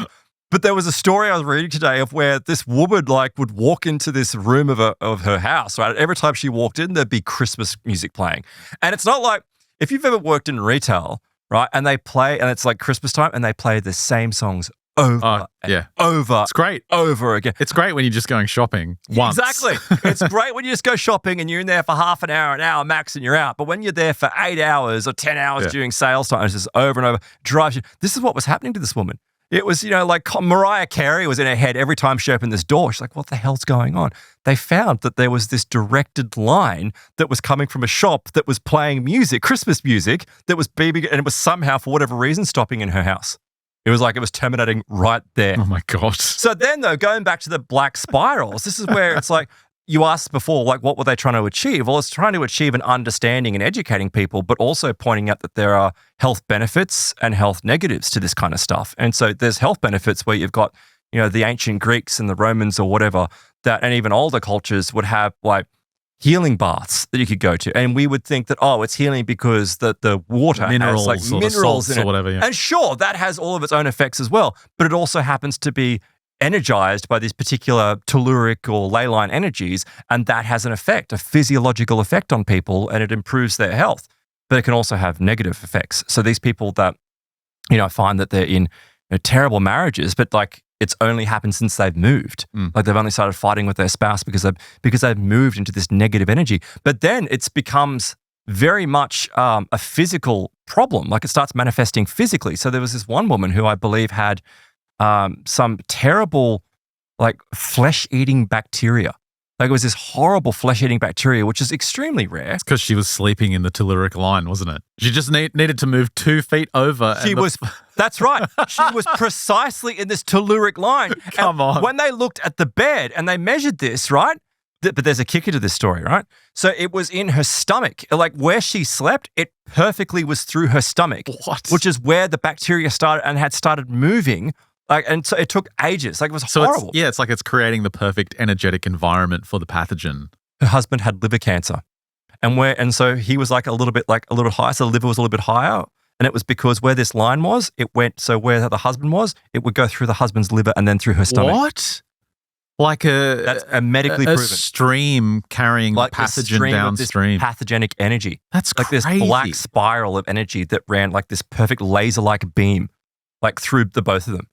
but there was a story I was reading today of where this woman would walk into this room of her house, right? Every time she walked in, there'd be Christmas music playing. And it's not like, if you've ever worked in retail, right? And they play, and it's like Christmas time, and they play the same songs over and over. It's great. Over again. It's great when you're just going shopping once. Exactly. It's great when you just go shopping and you're in there for half an hour max, and you're out. But when you're there for 8 hours or 10 hours during sales time, it's just over and over, drives you. This is what was happening to this woman. It was, like Mariah Carey was in her head every time she opened this door. She's like, what the hell's going on? They found that there was this directed line that was coming from a shop that was playing music, Christmas music, that was beeping, and it was somehow, for whatever reason, stopping in her house. It was like it was terminating right there. Oh, my God. So then, though, going back to the black spirals, this is where it's like, you asked before, like, what were they trying to achieve? Well, it's trying to achieve an understanding and educating people, but also pointing out that there are health benefits and health negatives to this kind of stuff. And so there's health benefits where you've got, the ancient Greeks and the Romans or whatever, and even older cultures would have, like, healing baths that you could go to. And we would think that, it's healing because the water minerals, has or minerals in it. Or whatever. Yeah. And sure, that has all of its own effects as well, but it also happens to be energized by these particular telluric or ley line energies, and that has an effect, a physiological effect on people, and it improves their health. But it can also have negative effects. So these people that, find that they're in terrible marriages, but like it's only happened since they've moved. Like they've only started fighting with their spouse because they've moved into this negative energy. But then it becomes very much a physical problem. Like it starts manifesting physically. So there was this one woman who I believe had some terrible, like, flesh-eating bacteria. Like, it was this horrible flesh-eating bacteria, which is extremely rare. It's because she was sleeping in the telluric line, wasn't it? She just needed to move 2 feet over. That's right. She was precisely in this telluric line. Come on. When they looked at the bed and they measured this, right? But there's a kicker to this story, right? So it was in her stomach. Like, where she slept, it perfectly was through her stomach. What? Which is where the bacteria started and had started moving. And so it took ages. Like, it was horrible. It's like it's creating the perfect energetic environment for the pathogen. Her husband had liver cancer. And so he was like a little bit higher. So the liver was a little bit higher. And it was because where this line was, where the husband was, it would go through the husband's liver and then through her stomach. What? Like that's a medically proven stream carrying like pathogen downstream. Pathogenic energy. That's like crazy. This black spiral of energy that ran like this perfect laser-like beam, like through the both of them.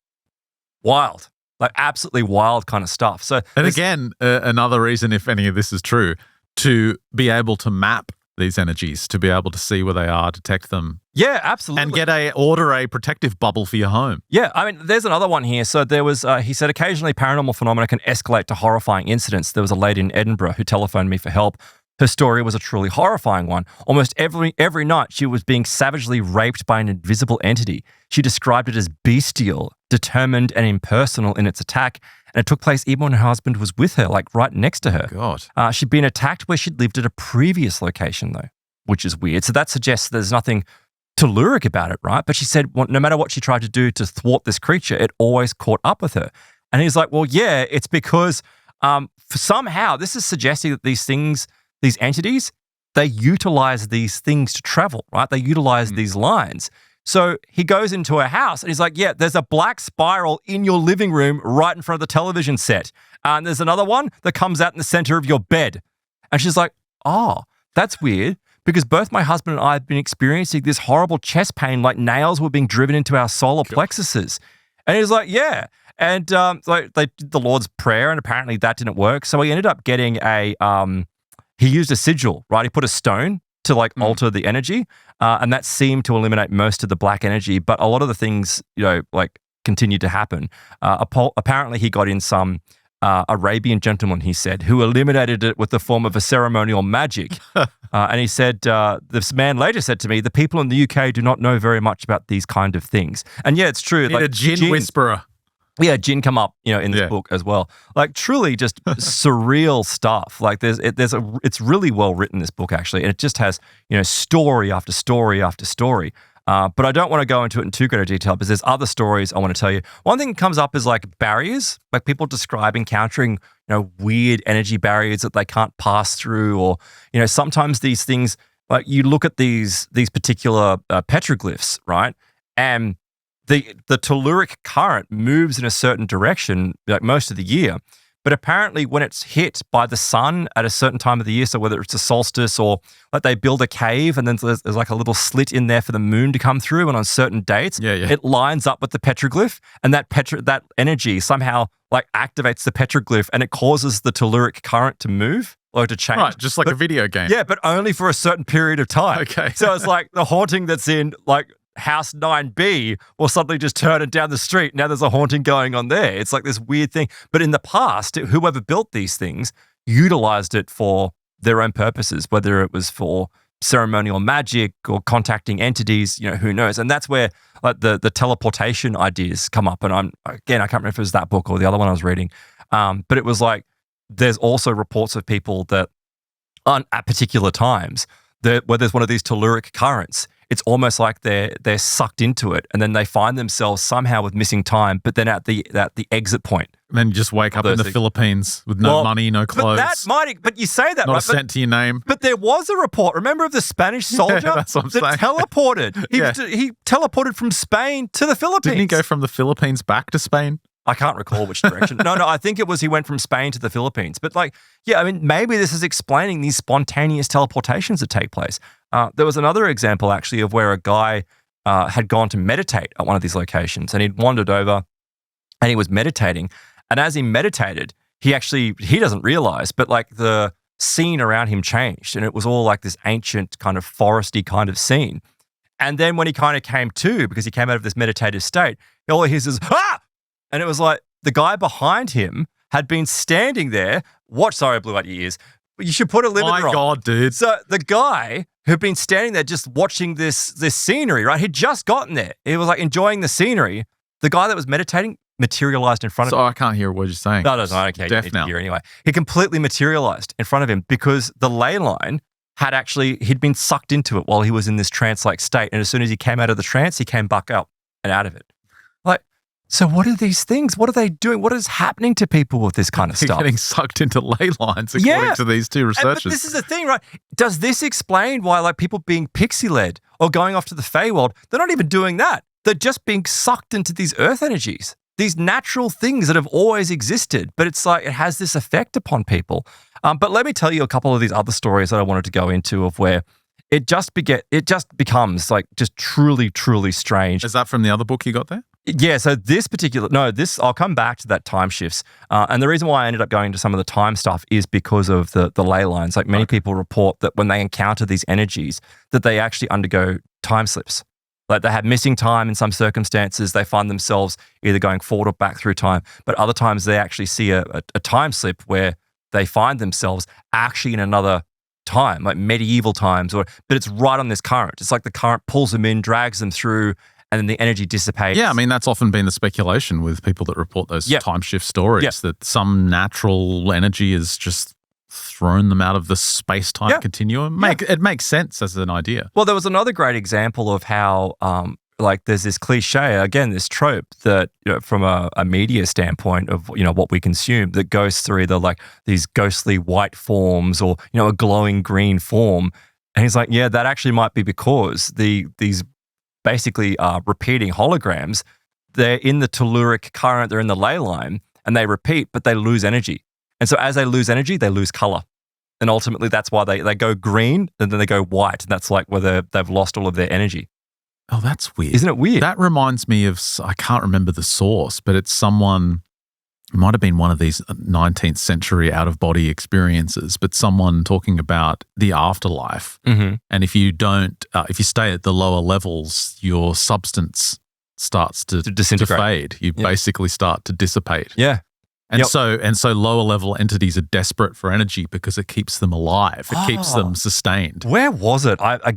Wild, like absolutely wild kind of stuff. So, and again, another reason, if any of this is true, to be able to map these energies, to be able to see where they are, detect them. Yeah, absolutely. And order a protective bubble for your home. Yeah, I mean, there's another one here. So there was, he said, occasionally paranormal phenomena can escalate to horrifying incidents. There was a lady in Edinburgh who telephoned me for help. Her story was a truly horrifying one. Almost every night, she was being savagely raped by an invisible entity. She described it as bestial, determined, and impersonal in its attack. And it took place even when her husband was with her, like right next to her. God. She'd been attacked where she'd lived at a previous location, though, which is weird. So that suggests there's nothing telluric about it, right? But she said no matter what she tried to do to thwart this creature, it always caught up with her. And he's like, well, yeah, it's because somehow this is suggesting that these things, these entities, they utilize these things to travel, right? They utilize these lines. So he goes into her house and he's like, yeah, there's a black spiral in your living room right in front of the television set. And there's another one that comes out in the center of your bed. And she's like, oh, that's weird because both my husband and I have been experiencing this horrible chest pain, like nails were being driven into our solar plexuses. And he's like, yeah. And so they did the Lord's Prayer, and apparently that didn't work. So he ended up getting he used a sigil, right? He put a stone to like alter the energy, and that seemed to eliminate most of the black energy. But a lot of the things, like continued to happen. Apparently he got in some Arabian gentleman, he said, who eliminated it with the form of a ceremonial magic. And he said, this man later said to me, the people in the UK do not know very much about these kind of things. And yeah, it's true. Like a jinn whisperer. Yeah, jinn come up, in this book as well. Like truly just surreal stuff. Like it's really well written, this book actually. And it just has, story after story after story. But I don't want to go into it in too great a detail because there's other stories I want to tell you. One thing that comes up is like barriers, like people describe encountering, weird energy barriers that they can't pass through, or, sometimes these things, like you look at these particular petroglyphs, right? And the telluric current moves in a certain direction, like most of the year. But apparently when it's hit by the sun at a certain time of the year, so whether it's a solstice or like they build a cave and then there's like a little slit in there for the moon to come through, and on certain dates, it lines up with the petroglyph, and that energy somehow like activates the petroglyph and it causes the telluric current to move or to change. Right, just like a video game. Yeah, but only for a certain period of time. Okay. So it's like the haunting that's in like House 9B will suddenly just turn it down the street. Now there's a haunting going on there. It's like this weird thing. But in the past, whoever built these things utilized it for their own purposes, whether it was for ceremonial magic or contacting entities, who knows. And that's where like the teleportation ideas come up. And I can't remember if it was that book or the other one I was reading. But it was like, there's also reports of people that at particular times, where there's one of these telluric currents, it's almost like they're sucked into it, and then they find themselves somehow with missing time, but then at the exit point. And then you just wake up in the Philippines with no money, no clothes. But you say that, not right? a cent to your name. But there was a report, remember, of the Spanish soldier that's what I'm saying. Teleported. He teleported from Spain to the Philippines. Didn't he go from the Philippines back to Spain? I can't recall which direction. No, I think it was he went from Spain to the Philippines. But maybe this is explaining these spontaneous teleportations that take place. There was another example actually of where a guy had gone to meditate at one of these locations, and he'd wandered over and he was meditating. And as he meditated, he doesn't realize, but like the scene around him changed, and it was all like this ancient kind of foresty kind of scene. And then when he kind of came to, because he came out of this meditative state, all he hears is, ah! And it was like the guy behind him had been standing there. Sorry, I blew out your ears. But you should put a limiter on. My God, dude. So the guy who'd been standing there just watching this scenery, right? He'd just gotten there. He was like enjoying the scenery. The guy that was meditating materialized in front of him. So I can't hear what you're saying. No, okay. Deaf You need now. to hear anyway. He completely materialized in front of him because the ley line he'd been sucked into it while he was in this trance-like state. And as soon as he came out of the trance, he came back up and out of it. So what are these things? What are they doing? What is happening to people with this kind of stuff? Getting sucked into ley lines, according to these two researchers. But this is the thing, right? Does this explain why like people being pixie-led or going off to the Feywild, they're not even doing that. They're just being sucked into these earth energies, these natural things that have always existed. But it's like it has this effect upon people. But let me tell you a couple of these other stories that I wanted to go into of where it just becomes like just truly, truly strange. Is that from the other book you got there? Yeah, so I'll come back to that time shifts. And the reason why I ended up going to some of the time stuff is because of the ley lines. Like many people report that when they encounter these energies, that they actually undergo time slips. Like they have missing time in some circumstances. They find themselves either going forward or back through time. But other times they actually see a time slip where they find themselves actually in another time, like medieval times, but it's right on this current. It's like the current pulls them in, drags them through, and then the energy dissipates. Yeah, I mean, that's often been the speculation with people that report those time shift stories, that some natural energy has just thrown them out of the space-time continuum. It makes sense as an idea. Well, there was another great example of how, there's this cliche, again, this trope that, from a media standpoint of, what we consume, that goes through either like these ghostly white forms or, a glowing green form. And he's like, yeah, that actually might be because these basically repeating holograms, they're in the telluric current, they're in the ley line, and they repeat, but they lose energy. And so as they lose energy, they lose color. And ultimately, that's why they go green, and then they go white. And that's like where they've lost all of their energy. Oh, that's weird. Isn't it weird? That reminds me of, I can't remember the source, but it's someone, it might have been one of these 19th century out-of-body experiences, but someone talking about the afterlife. Mm-hmm. And if you don't, if you stay at the lower levels, your substance starts to disintegrate. fade. You basically start to dissipate. Yeah. And so lower level entities are desperate for energy because it keeps them alive. It keeps them sustained. Where was it? I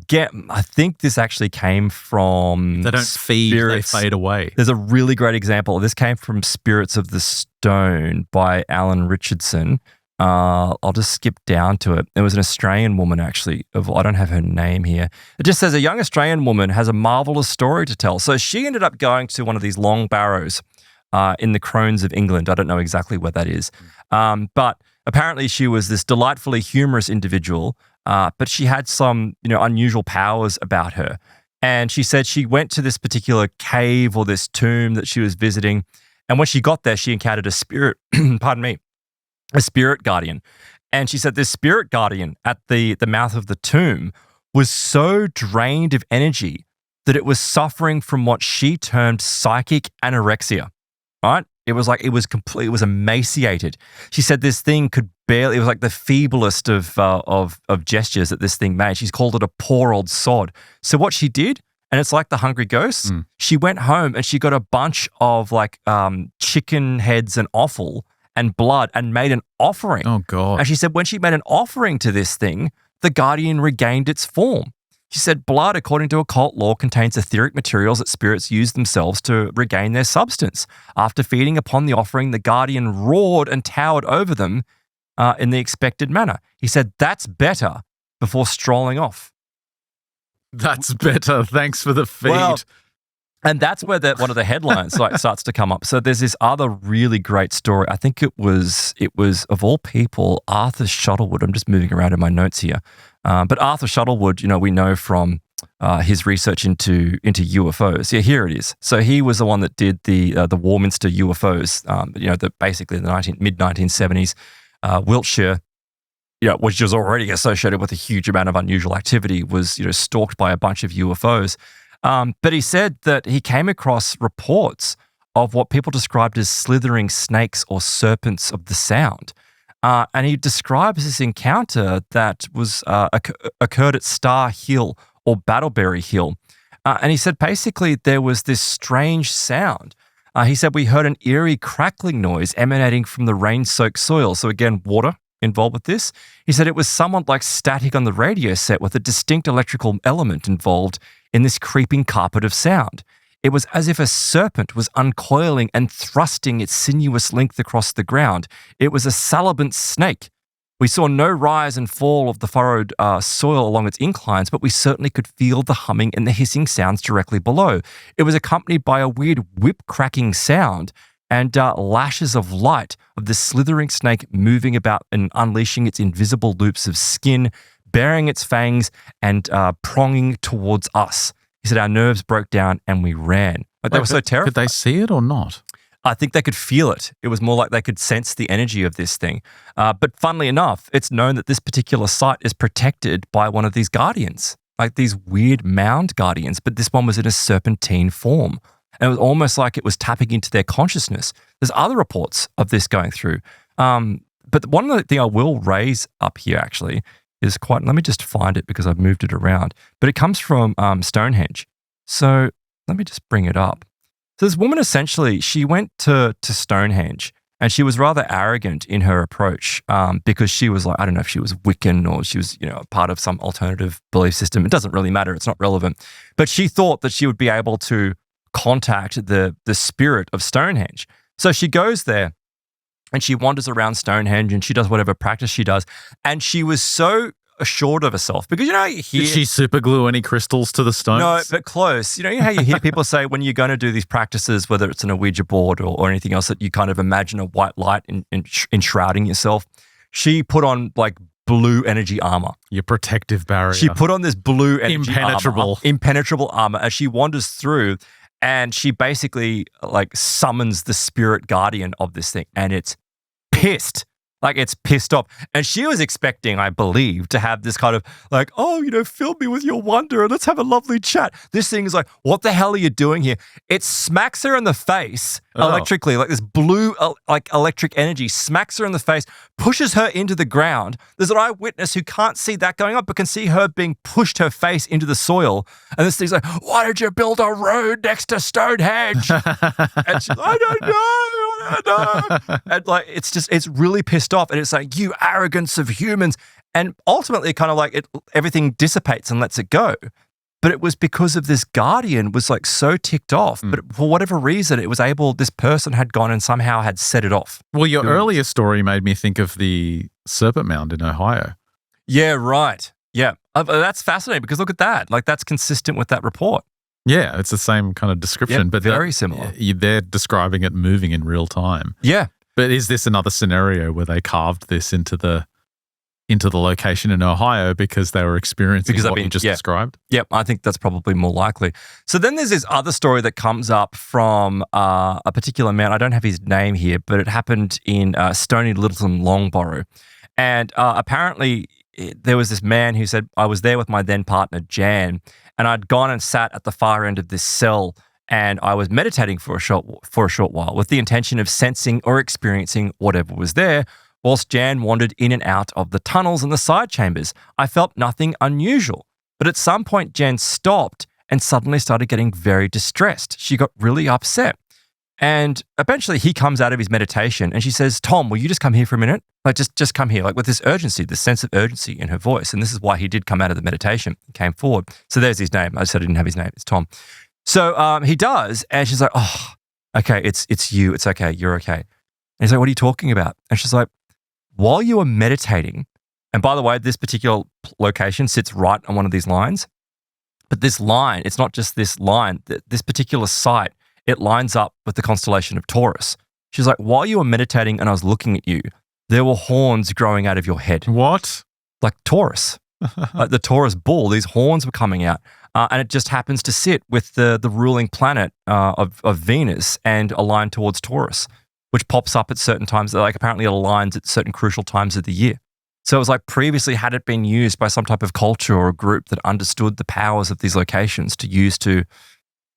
think this actually came from They don't feed, Spirits. they fade away. There's a really great example. This came from Spirits of the Stone by Alan Richardson. I'll just skip down to it. It was an Australian woman, actually. I don't have her name here. It just says a young Australian woman has a marvelous story to tell. So she ended up going to one of these long barrows in the Crones of England. I don't know exactly where that is. But apparently she was this delightfully humorous individual, but she had some, unusual powers about her. And she said she went to this particular cave or this tomb that she was visiting. And when she got there, she encountered a spirit, pardon me, a spirit guardian. And she said this spirit guardian at the mouth of the tomb was so drained of energy that it was suffering from what she termed psychic anorexia. Right? It was emaciated. She said this thing could barely, it was like the feeblest of gestures that this thing made. She's called it a poor old sod. So what she did, and it's like the Hungry Ghosts, she went home and she got a bunch of chicken heads and offal and blood and made an offering. Oh, God. And she said when she made an offering to this thing, the guardian regained its form. She said blood, according to occult lore, contains etheric materials that spirits use themselves to regain their substance. After feeding upon the offering, the guardian roared and towered over them in the expected manner. He said, "That's better," before strolling off. That's better. Thanks for the feed. Well, and that's where one of the headlines starts to come up. So there's this other really great story. I think it was of all people, Arthur Shuttlewood. I'm just moving around in my notes here. But Arthur Shuttlewood, we know from his research into UFOs. Yeah, here it is. So he was the one that did the Warminster UFOs. Basically the mid-1970s, Wiltshire, which was already associated with a huge amount of unusual activity, was stalked by a bunch of UFOs. But he said that he came across reports of what people described as slithering snakes or serpents of the sound. And he describes this encounter that was occurred at Star Hill or Battleberry Hill. And he said basically there was this strange sound. He said we heard an eerie crackling noise emanating from the rain-soaked soil. So again, water involved with this. He said it was somewhat like static on the radio set with a distinct electrical element involved in this creeping carpet of sound. It was as if a serpent was uncoiling and thrusting its sinuous length across the ground. It was a salabant snake. We saw no rise and fall of the furrowed soil along its inclines, but we certainly could feel the humming and the hissing sounds directly below. It was accompanied by a weird whip-cracking sound and lashes of light of the slithering snake moving about and unleashing its invisible loops of skin, baring its fangs and pronging towards us. He said our nerves broke down and we ran. They were so terrified. Could they see it or not? I think they could feel it. It was more like they could sense the energy of this thing. But funnily enough, it's known that this particular site is protected by one of these guardians, like these weird mound guardians, but this one was in a serpentine form. And it was almost like it was tapping into their consciousness. There's other reports of this going through. But one of the things I will raise up here actually is let me just find it because I've moved it around. But it comes from Stonehenge. So let me just bring it up. So this woman essentially, she went to Stonehenge and she was rather arrogant in her approach because she was like, I don't know if she was Wiccan or she was, part of some alternative belief system. It doesn't really matter. It's not relevant. But she thought that she would be able to contact the spirit of Stonehenge. So she goes there and she wanders around Stonehenge and she does whatever practice she does. And she was so assured of herself because, you hear... Did she super glue any crystals to the stones? No, but close. You know how you hear people say when you're going to do these practices, whether it's on a Ouija board or anything else, that you kind of imagine a white light enshrouding yourself. She put on blue energy armor. Your protective barrier. She put on this blue energy impenetrable armor as she wanders through. And she basically summons the spirit guardian of this thing, and it's pissed. Like it's pissed off. And she was expecting, I believe, to have this kind of like, oh, fill me with your wonder and let's have a lovely chat. This thing is like, what the hell are you doing here? It smacks her in the face electrically, like this blue like electric energy smacks her in the face, pushes her into the ground. There's an eyewitness who can't see that going on, but can see her being pushed her face into the soil. And this thing's like, why did you build a road next to Stonehenge? And she's like, I don't know. And like, it's really pissed off. And it's like, you arrogance of humans. And ultimately kind of like everything dissipates and lets it go. But it was because of this guardian was like so ticked off. But for whatever reason, this person had gone and somehow had set it off. Well, your earlier story made me think of the Serpent Mound in Ohio. Yeah, right. Yeah. That's fascinating because look at that. Like that's consistent with that report. Yeah, it's the same kind of description. But very similar. They're describing it moving in real time. Yeah. But is this another scenario where they carved this into the location in Ohio because they were experiencing what you just described? Yep, I think that's probably more likely. So then there's this other story that comes up from a particular man. I don't have his name here, but it happened in Stony Littleton, Longborough. And apparently there was this man who said, I was there with my then partner, Jan, and I'd gone and sat at the far end of this cell and I was meditating for a short while with the intention of sensing or experiencing whatever was there. Whilst Jan wandered in and out of the tunnels and the side chambers, I felt nothing unusual. But at some point, Jan stopped and suddenly started getting very distressed. She got really upset. And eventually he comes out of his meditation and she says, Tom, will you just come here for a minute? Like, just come here, like with this urgency, this sense of urgency in her voice. And this is why he did come out of the meditation, came forward. So there's his name. I said I didn't have his name. It's Tom. So he does. And she's like, oh, okay, it's you. It's okay. You're okay. And he's like, what are you talking about? And she's like, while you were meditating, and by the way, this particular location sits right on one of these lines, but this line, it's not just this line, this particular site, it lines up with the constellation of Taurus. She's like, while you were meditating and I was looking at you, there were horns growing out of your head. What? Like Taurus. Like the Taurus bull, these horns were coming out. And it just happens to sit with the ruling planet of Venus and aligned towards Taurus, which pops up at certain times. Like apparently it aligns at certain crucial times of the year. So it was like previously had it been used by some type of culture or a group that understood the powers of these locations to use to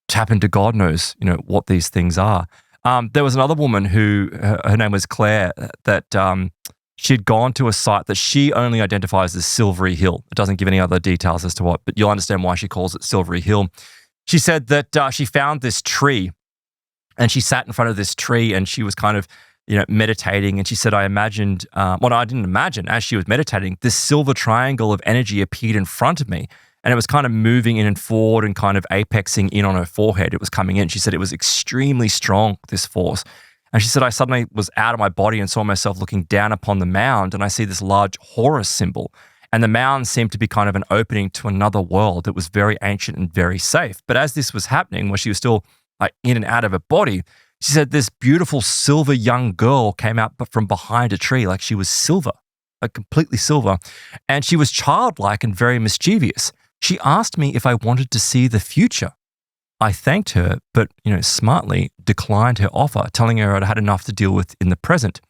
tap into God knows, what these things are. There was another woman who, her name was Claire, that she'd gone to a site that she only identifies as Silvery Hill. It doesn't give any other details as to what, but you'll understand why she calls it Silvery Hill. She said that she found this tree and she sat in front of this tree and she was kind of, meditating. And she said, I imagined, I didn't imagine, as she was meditating, this silver triangle of energy appeared in front of me. And it was kind of moving in and forward and kind of apexing in on her forehead. It was coming in. She said it was extremely strong, this force. And she said, I suddenly was out of my body and saw myself looking down upon the mound and I see this large Horus symbol. And the mound seemed to be kind of an opening to another world that was very ancient and very safe. But as this was happening, where she was still like in and out of her body, she said this beautiful silver young girl came out from behind a tree like she was silver, like completely silver. And she was childlike and very mischievous. She asked me if I wanted to see the future. I thanked her, but, smartly declined her offer, telling her I'd had enough to deal with in the present.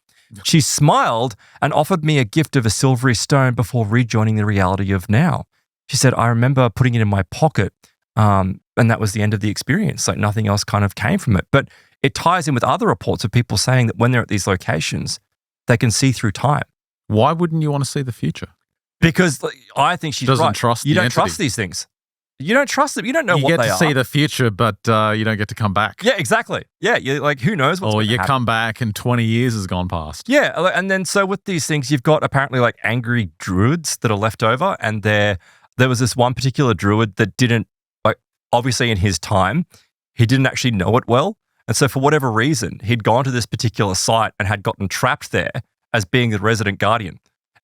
She smiled and offered me a gift of a silvery stone before rejoining the reality of now. She said, I remember putting it in my pocket, and that was the end of the experience. Like nothing else kind of came from it. But it ties in with other reports of people saying that when they're at these locations, they can see through time. Why wouldn't you want to see the future? Because I think she's doesn't right. Trust you the don't entity. Trust these things. You don't trust them. You don't know what they are. You get to see the future, but you don't get to come back. Yeah, exactly. Yeah, you're like, who knows what's going to happen. Or you come back and 20 years has gone past. Yeah, and then so with these things, you've got apparently like angry druids that are left over, and there was this one particular druid that didn't, like, obviously in his time, he didn't actually know it well. And so for whatever reason, he'd gone to this particular site and had gotten trapped there as being the resident guardian.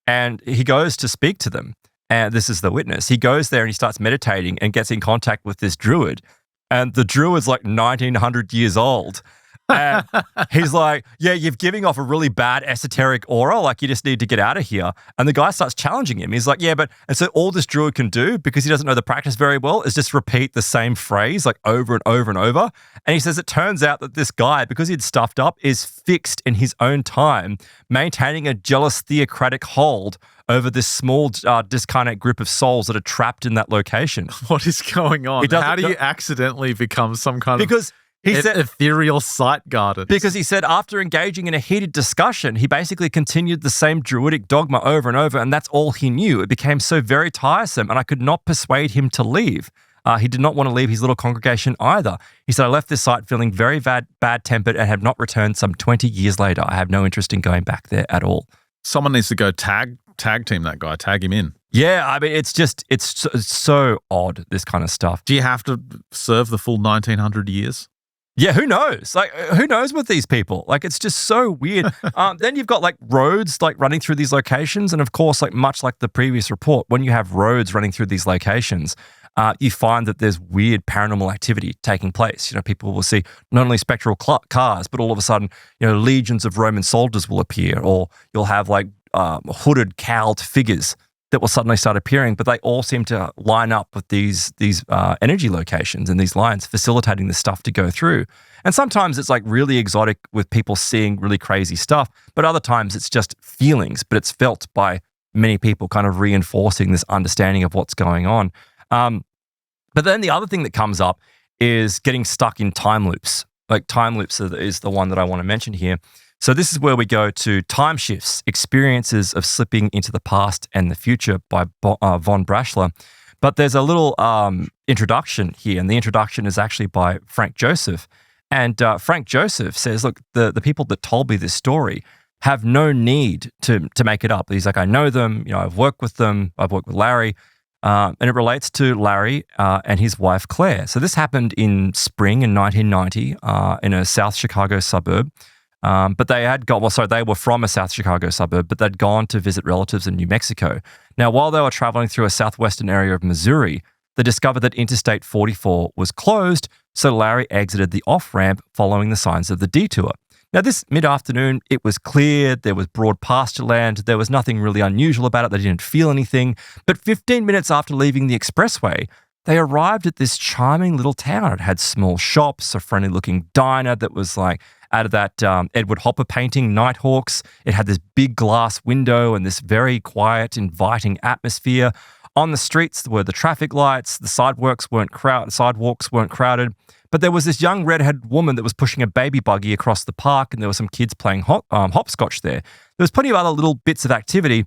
And he goes to speak to them. And this is the witness. He goes there and he starts meditating and gets in contact with this druid. And the druid's like 1900 years old. And he's like, yeah, you're giving off a really bad esoteric aura. Like, you just need to get out of here. And the guy starts challenging him. He's like, yeah, but, and so all this druid can do, because he doesn't know the practice very well, is just repeat the same phrase like over and over and over. And he says it turns out that this guy, because he'd stuffed up, is fixed in his own time, maintaining a jealous theocratic hold over this small discarnate group of souls that are trapped in that location. What is going on? How do you accidentally become some kind of he said, ethereal sight garden? Because he said after engaging in a heated discussion, he basically continued the same druidic dogma over and over, and that's all he knew. It became so very tiresome, and I could not persuade him to leave. He did not want to leave his little congregation either. He said, I left this site feeling very bad-tempered and have not returned some 20 years later. I have no interest in going back there at all. Someone needs to go tag team that guy, tag him in. Yeah, I mean, it's so odd, this kind of stuff. Do you have to serve the full 1900 years? Yeah, who knows? Like, who knows with these people? Like, it's just so weird. Then you've got like roads like running through these locations. And of course, like much like the previous report, when you have roads running through these locations, you find that there's weird paranormal activity taking place. You know, people will see not only spectral cars, but all of a sudden, you know, legions of Roman soldiers will appear, or you'll have like hooded, cowled figures that will suddenly start appearing, but they all seem to line up with these energy locations and these lines facilitating this stuff to go through. And sometimes it's like really exotic with people seeing really crazy stuff, but other times it's just feelings, but it's felt by many people, kind of reinforcing this understanding of what's going on. But then the other thing that comes up is getting stuck in time loops. Like time loops is the one that I want to mention here. So this is where we go to Time Shifts, Experiences of Slipping into the Past and the Future by Von Braschler. But there's a little introduction here, and the introduction is actually by Frank Joseph. And Frank Joseph says, look, the people that told me this story have no need to make it up. He's like, I know them, you know, I've worked with them, I've worked with Larry, and it relates to Larry and his wife, Claire. So this happened in spring in 1990 in a South Chicago suburb. But they had gone, they were from a South Chicago suburb, but they'd gone to visit relatives in New Mexico. Now, while they were traveling through a southwestern area of Missouri, they discovered that Interstate 44 was closed, so Larry exited the off-ramp following the signs of the detour. Now, this mid-afternoon, it was clear, there was broad pasture land, there was nothing really unusual about it, they didn't feel anything, but 15 minutes after leaving the expressway, they arrived at this charming little town. It had small shops, a friendly-looking diner that was like out of that Edward Hopper painting, Nighthawks. It had this big glass window and this very quiet, inviting atmosphere. On the streets were the traffic lights. The sidewalks weren't crowded. But there was this young redheaded woman that was pushing a baby buggy across the park, and there were some kids playing hopscotch there. There was plenty of other little bits of activity,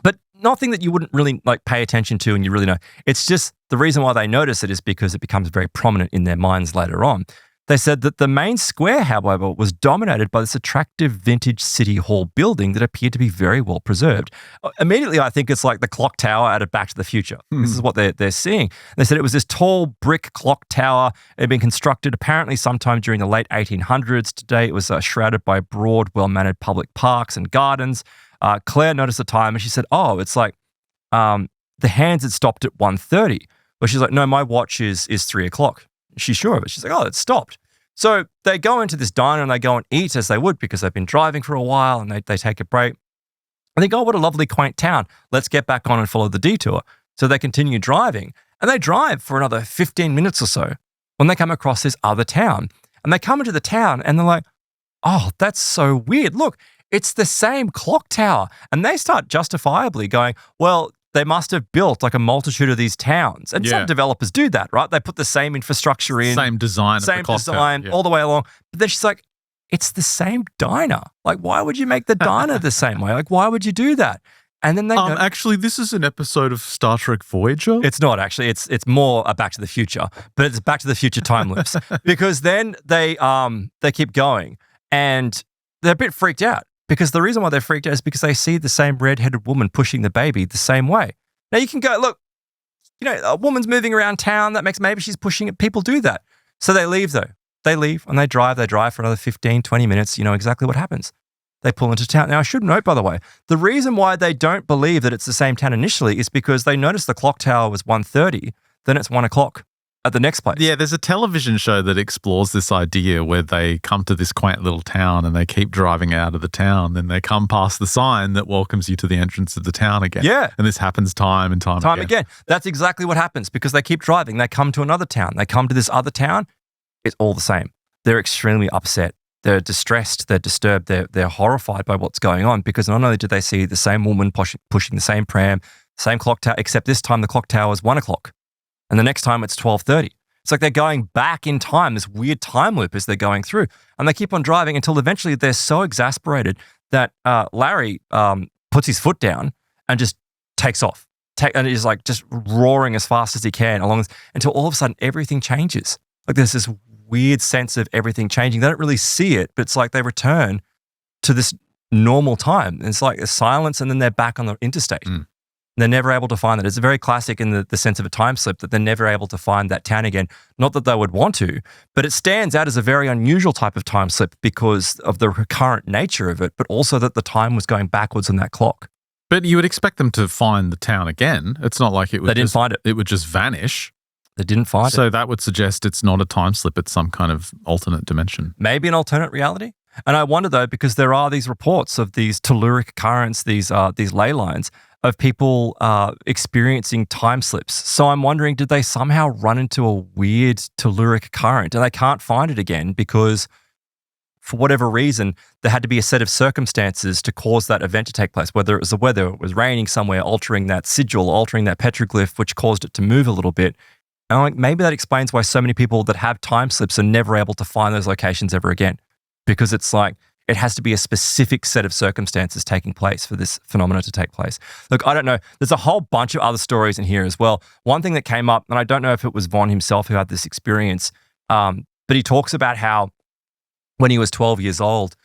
but nothing that you wouldn't really like pay attention to and you really know. It's just the reason why they notice it is because it becomes very prominent in their minds later on. They said that the main square, however, was dominated by this attractive vintage city hall building that appeared to be very well preserved. Immediately, I think it's like the clock tower out of Back to the Future. This is what they're seeing. They said it was this tall brick clock tower. It had been constructed apparently sometime during the late 1800s. Today, it was shrouded by broad, well-mannered public parks and gardens. Claire noticed the time and she said, oh, it's like the hands had stopped at 1:30. But she's like, no, my watch is 3 o'clock. She's sure of it. She's like, oh, it's stopped. So they go into this diner and they go and eat as they would because they've been driving for a while, and they take a break. And they go, oh, what a lovely quaint town. Let's get back on and follow the detour. So they continue driving, and they drive for another 15 minutes or so when they come across this other town. And they come into the town and they're like, oh, that's so weird. Look, it's the same clock tower. And they start justifiably going, well, they must have built like a multitude of these towns. And some developers do that, right? They put the same infrastructure in. Same design all the way along. But then she's like, it's the same diner. Like, why would you make the diner the same way? Like, why would you do that? And then they actually, this is an episode of Star Trek Voyager. It's not actually. It's more a Back to the Future, but it's Back to the Future time loops. Because then they keep going and they're a bit freaked out. Because the reason why they're freaked out is because they see the same red-headed woman pushing the baby the same way. Now you can go, look, you know, a woman's moving around town. That makes maybe she's pushing it. People do that. So they leave though. They leave and they drive. They drive for another 15, 20 minutes. You know exactly what happens. They pull into town. Now I should note, by the way, the reason why they don't believe that it's the same town initially is because they notice the clock tower was 1:30, then it's 1 o'clock. at the next place. Yeah, there's a television show that explores this idea where they come to this quaint little town and they keep driving out of the town. Then they come past the sign that welcomes you to the entrance of the town again. Yeah. And this happens time and time again. That's exactly what happens because they keep driving. They come to another town. They come to this other town. It's all the same. They're extremely upset. They're distressed. They're disturbed. They're horrified by what's going on because not only do they see the same woman pushing the same pram, same clock tower, except this time the clock tower is 1 o'clock. And the next time it's 12:30. It's like they're going back in time, this weird time loop as they're going through. And they keep on driving until eventually they're so exasperated that Larry puts his foot down and just takes off. And he's like just roaring as fast as he can until all of a sudden everything changes. Like there's this weird sense of everything changing. They don't really see it, but it's like they return to this normal time. And it's like a silence and then they're back on the interstate. They're never able to find that. It's very classic in the sense of a time slip that they're never able to find that town again. Not that they would want to, but it stands out as a very unusual type of time slip because of the recurrent nature of it, but also that the time was going backwards on that clock. But you would expect them to find the town again. It's not like it would They didn't find it. It would just vanish. They didn't find it. So that would suggest it's not a time slip. It's some kind of alternate dimension. Maybe an alternate reality. And I wonder though, because there are these reports of these telluric currents, these ley lines, of people experiencing time slips. So I'm wondering, did they somehow run into a weird telluric current and they can't find it again because for whatever reason, there had to be a set of circumstances to cause that event to take place, whether it was the weather, it was raining somewhere, altering that sigil, altering that petroglyph, which caused it to move a little bit. And I'm like, maybe that explains why so many people that have time slips are never able to find those locations ever again. Because it's like, it has to be a specific set of circumstances taking place for this phenomena to take place. Look, I don't know. There's a whole bunch of other stories in here as well. One thing that came up, and I don't know if it was Vaughn himself who had this experience, but he talks about how when he was 12 years old,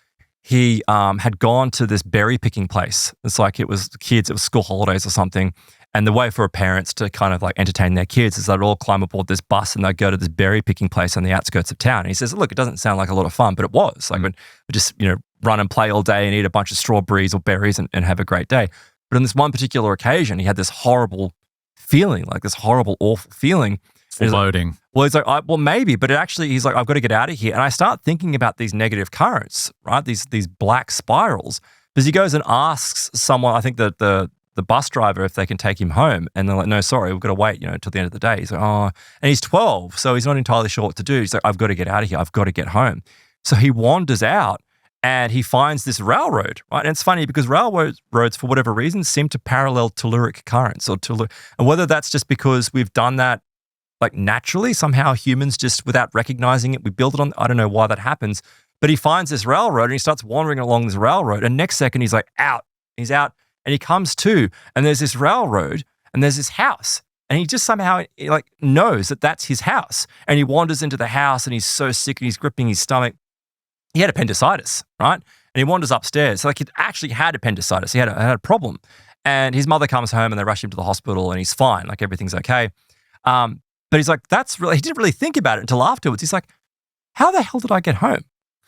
he had gone to this berry picking place. It's like it was kids, it was school holidays or something. And the way for parents to kind of like entertain their kids is they'd all climb aboard this bus and they'd go to this berry picking place on the outskirts of town. And he says, look, it doesn't sound like a lot of fun, but it was. Like we just, run and play all day and eat a bunch of strawberries or berries and have a great day. But on this one particular occasion, he had this horrible feeling, like this horrible, awful feeling. Foreboding. Well, he's like, well, maybe, but he's like, I've got to get out of here. And I start thinking about these negative currents, right? These black spirals. Because he goes and asks someone, I think the bus driver, if they can take him home. And they're like, no, sorry, we've got to wait, until the end of the day. He's like, oh, and he's 12, so he's not entirely sure what to do. He's like, I've got to get out of here. I've got to get home. So he wanders out and he finds this railroad, right? And it's funny because railroads, for whatever reason, seem to parallel telluric currents and whether that's just because we've done that like naturally, somehow humans just without recognizing it, we build it on, I don't know why that happens, but he finds this railroad and he starts wandering along this railroad and next second he's like out. He's out. And he comes to, and there's this railroad, and there's this house. And he just somehow like knows that that's his house. And he wanders into the house, and he's so sick, and he's gripping his stomach. He had appendicitis, right? And he wanders upstairs. So like he actually had appendicitis. He had a problem. And his mother comes home, and they rush him to the hospital, and he's fine. Like everything's okay. But he's like, he didn't really think about it until afterwards. He's like, how the hell did I get home?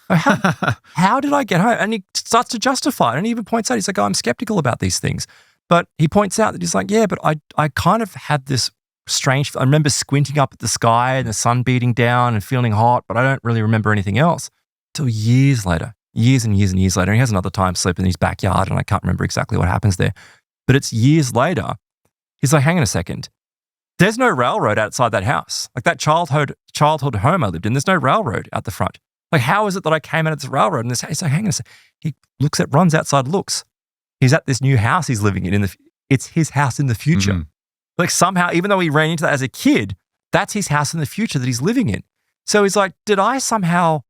How did I get home? And he starts to justify it. And he even points out, he's like, I'm skeptical about these things. But he points out that he's like, yeah, but I kind of had this strange, I remember squinting up at the sky and the sun beating down and feeling hot, but I don't really remember anything else. Till years later, years and years and years later, he has another time slip in his backyard and I can't remember exactly what happens there. But it's years later, he's like, hang on a second. There's no railroad outside that house. Like that childhood home I lived in, there's no railroad out the front. Like, how is it that I came out of this railroad and this house? He's like, hang on a second. He runs outside, looks. He's at this new house he's living in. It's his house in the future. Mm-hmm. Like somehow, even though he ran into that as a kid, that's his house in the future that he's living in. So he's like, did I somehow,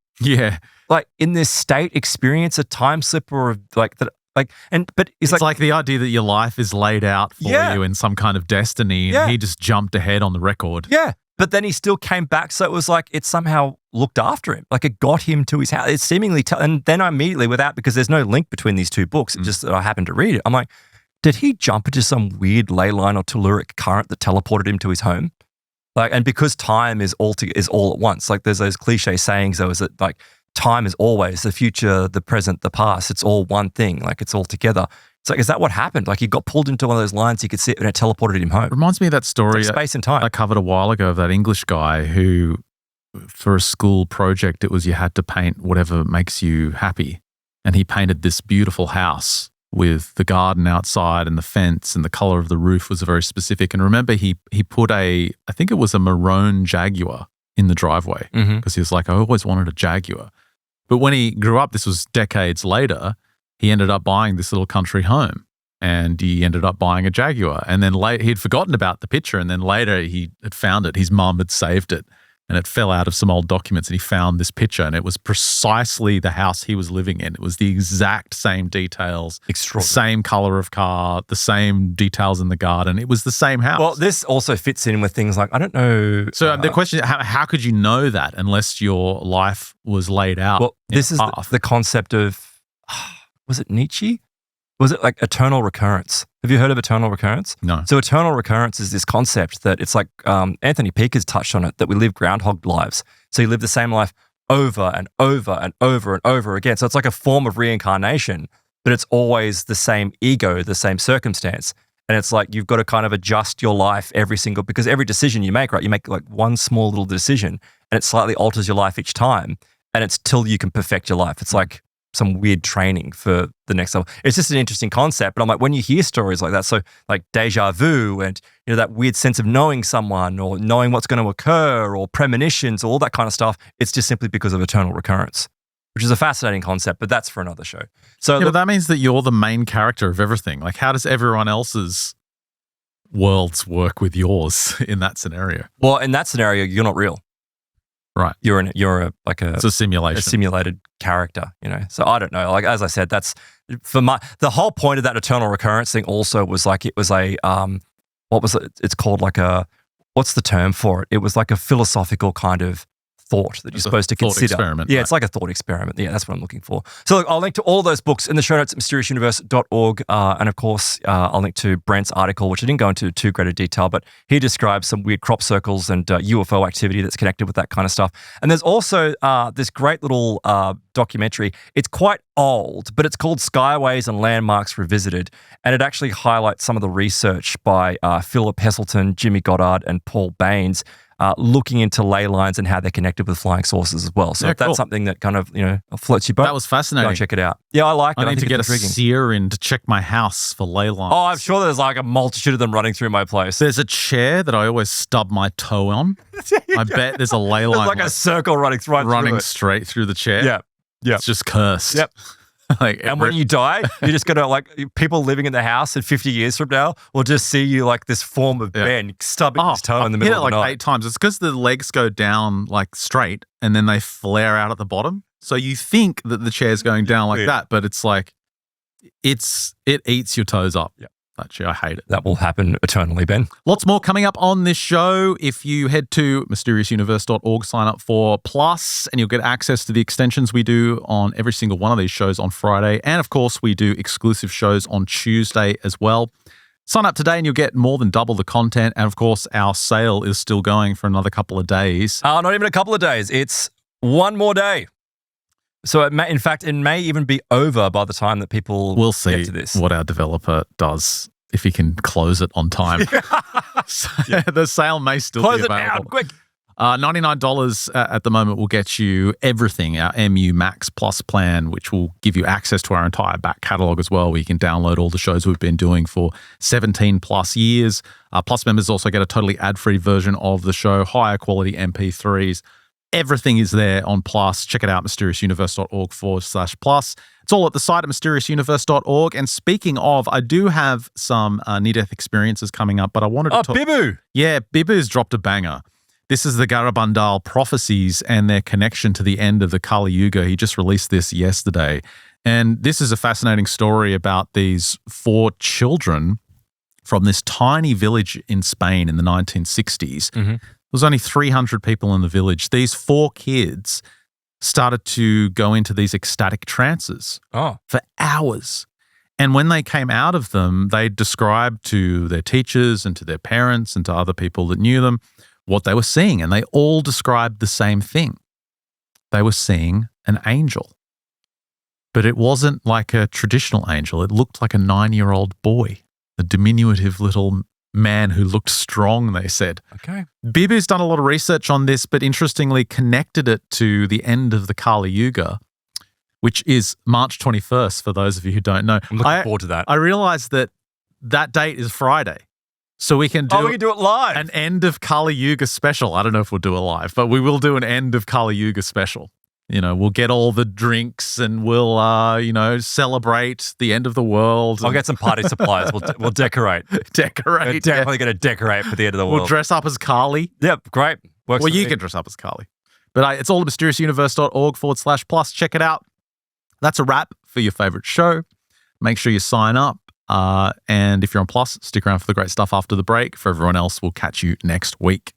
like in this state experience a time slip or like that? But it's like the idea that your life is laid out for you in some kind of destiny and he just jumped ahead on the record. Yeah. But then he still came back. So it was like it somehow looked after him. Like it got him to his house. It seemingly, and then I immediately, because there's no link between these two books, just that I happened to read it. I'm like, did he jump into some weird ley line or telluric current that teleported him to his home? Like, and because time is all at once. Like there's those cliche sayings though, is that like time is always the future, the present, the past. It's all one thing. Like it's all together. It's like, is that what happened? Like he got pulled into one of those lines, he could see it and it teleported him home. Reminds me of that story It's like space and time. I covered a while ago of that English guy who, for a school project, it was you had to paint whatever makes you happy. And he painted this beautiful house with the garden outside and the fence, and the color of the roof was very specific. And remember, he put I think it was a maroon Jaguar in the driveway because he was like, I always wanted a Jaguar. But when he grew up, this was decades later, he ended up buying this little country home, and he ended up buying a Jaguar. And then he'd forgotten about the picture, and then later he had found it. His mum had saved it, and it fell out of some old documents, and he found this picture, and it was precisely the house he was living in. It was the exact same details, the same color of car, the same details in the garden. It was the same house. Well, this also fits in with things like, I don't know. So the question is, how could you know that unless your life was laid out? Well, this is the concept of, was it Nietzsche? Was it like eternal recurrence? Have you heard of eternal recurrence? No. So eternal recurrence is this concept that it's like Anthony Peake has touched on it, that we live groundhog lives. So you live the same life over and over and over and over again. So it's like a form of reincarnation, but it's always the same ego, the same circumstance. And it's like you've got to kind of adjust your life because every decision you make, right? You make like one small little decision and it slightly alters your life each time. And it's till you can perfect your life. It's like some weird training for the next level. It's just an interesting concept. But I'm like, when you hear stories like that, so like deja vu and, you know, that weird sense of knowing someone or knowing what's going to occur or premonitions, all that kind of stuff, it's just simply because of eternal recurrence, which is a fascinating concept, but that's for another show. So but that means that you're the main character of everything. Like, how does everyone else's worlds work with yours in that scenario? Well, in that scenario, you're not real. Right. It's a simulation. A simulated character, you know. So I don't know. Like, as I said, that's the whole point of that eternal recurrence thing also was like, it was a, what was it? It's called like what's the term for it? It was like a philosophical kind of thought that you're supposed to consider. Experiment, yeah, right. It's like a thought experiment. Yeah, that's what I'm looking for. So look, I'll link to all those books in the show notes at mysteriousuniverse.org. And of course, I'll link to Brent's article, which I didn't go into too great a detail, but he describes some weird crop circles and UFO activity that's connected with that kind of stuff. And there's also this great little documentary. It's quite old, but it's called Skyways and Landmarks Revisited. And it actually highlights some of the research by Philip Heselton, Jimmy Goddard, and Paul Baines, looking into ley lines and how they're connected with flying saucers as well. So if that's something that kind of, you know, floats your boat, that was fascinating. Go check it out. Yeah, I like it. I need to get intriguing. a seer in to check my house for ley lines. Oh, I'm sure there's like a multitude of them running through my place. There's a chair that I always stub my toe on. I bet there's a ley line. There's like a circle running straight through the chair. Yeah. Yeah. It's just cursed. Yep. And when you die, you're just going to, like, people living in the house in 50 years from now will just see you like this form of Ben stubbing his toe in the middle of the night. Like 8 times. It's because the legs go down like straight and then they flare out at the bottom. So you think that the chair's going down like that, but it's like it eats your toes up. Yeah. Actually, I hate it. That will happen eternally, Ben. Lots more coming up on this show. If you head to mysteriousuniverse.org, sign up for Plus, and you'll get access to the extensions we do on every single one of these shows on Friday. And of course, we do exclusive shows on Tuesday as well. Sign up today and you'll get more than double the content. And of course, our sale is still going for another couple of days. Not even a couple of days. It's one more day. So it may even be over by the time that people we'll see get to this. What our developer does, if he can close it on time. So the sale may still close be available. Close it down, quick. $99 at the moment will get you everything, our MU Max Plus plan, which will give you access to our entire back catalogue as well, where you can download all the shows we've been doing for 17 plus years. Plus members also get a totally ad-free version of the show, higher quality MP3s. Everything is there on Plus. Check it out, mysteriousuniverse.org/plus. It's all at the site at mysteriousuniverse.org. And speaking of, I do have some near-death experiences coming up, but I wanted to talk... Bibu! Yeah, Bibu's dropped a banger. This is the Garabandal Prophecies and their connection to the end of the Kali Yuga. He just released this yesterday. And this is a fascinating story about these 4 children from this tiny village in Spain in the 1960s. Mm-hmm. There was only 300 people in the village. These 4 kids started to go into these ecstatic trances for hours. And when they came out of them, they described to their teachers and to their parents and to other people that knew them what they were seeing. And they all described the same thing. They were seeing an angel. but it wasn't like a traditional angel. It looked like a 9-year-old boy, a diminutive little man who looked strong, they said. Okay. Bibu's done a lot of research on this, but interestingly connected it to the end of the Kali Yuga, which is March 21st, for those of you who don't know. I'm looking forward to that. I realized that date is Friday. So we can do, we can do it live. an end of Kali Yuga special. I don't know if we'll do it live, but we will do an end of Kali Yuga special. You know, we'll get all the drinks and we'll, celebrate the end of the world. I'll get some party supplies. We'll decorate. Decorate. We're definitely going to decorate for the end of the world. We'll dress up as Kali. Yep, great. Works Well, for you me. can dress up as Kali. But it's allthemysteriousuniverse.org/plus. Check it out. That's a wrap for your favorite show. Make sure you sign up. And if you're on Plus, stick around for the great stuff after the break. For everyone else, we'll catch you next week.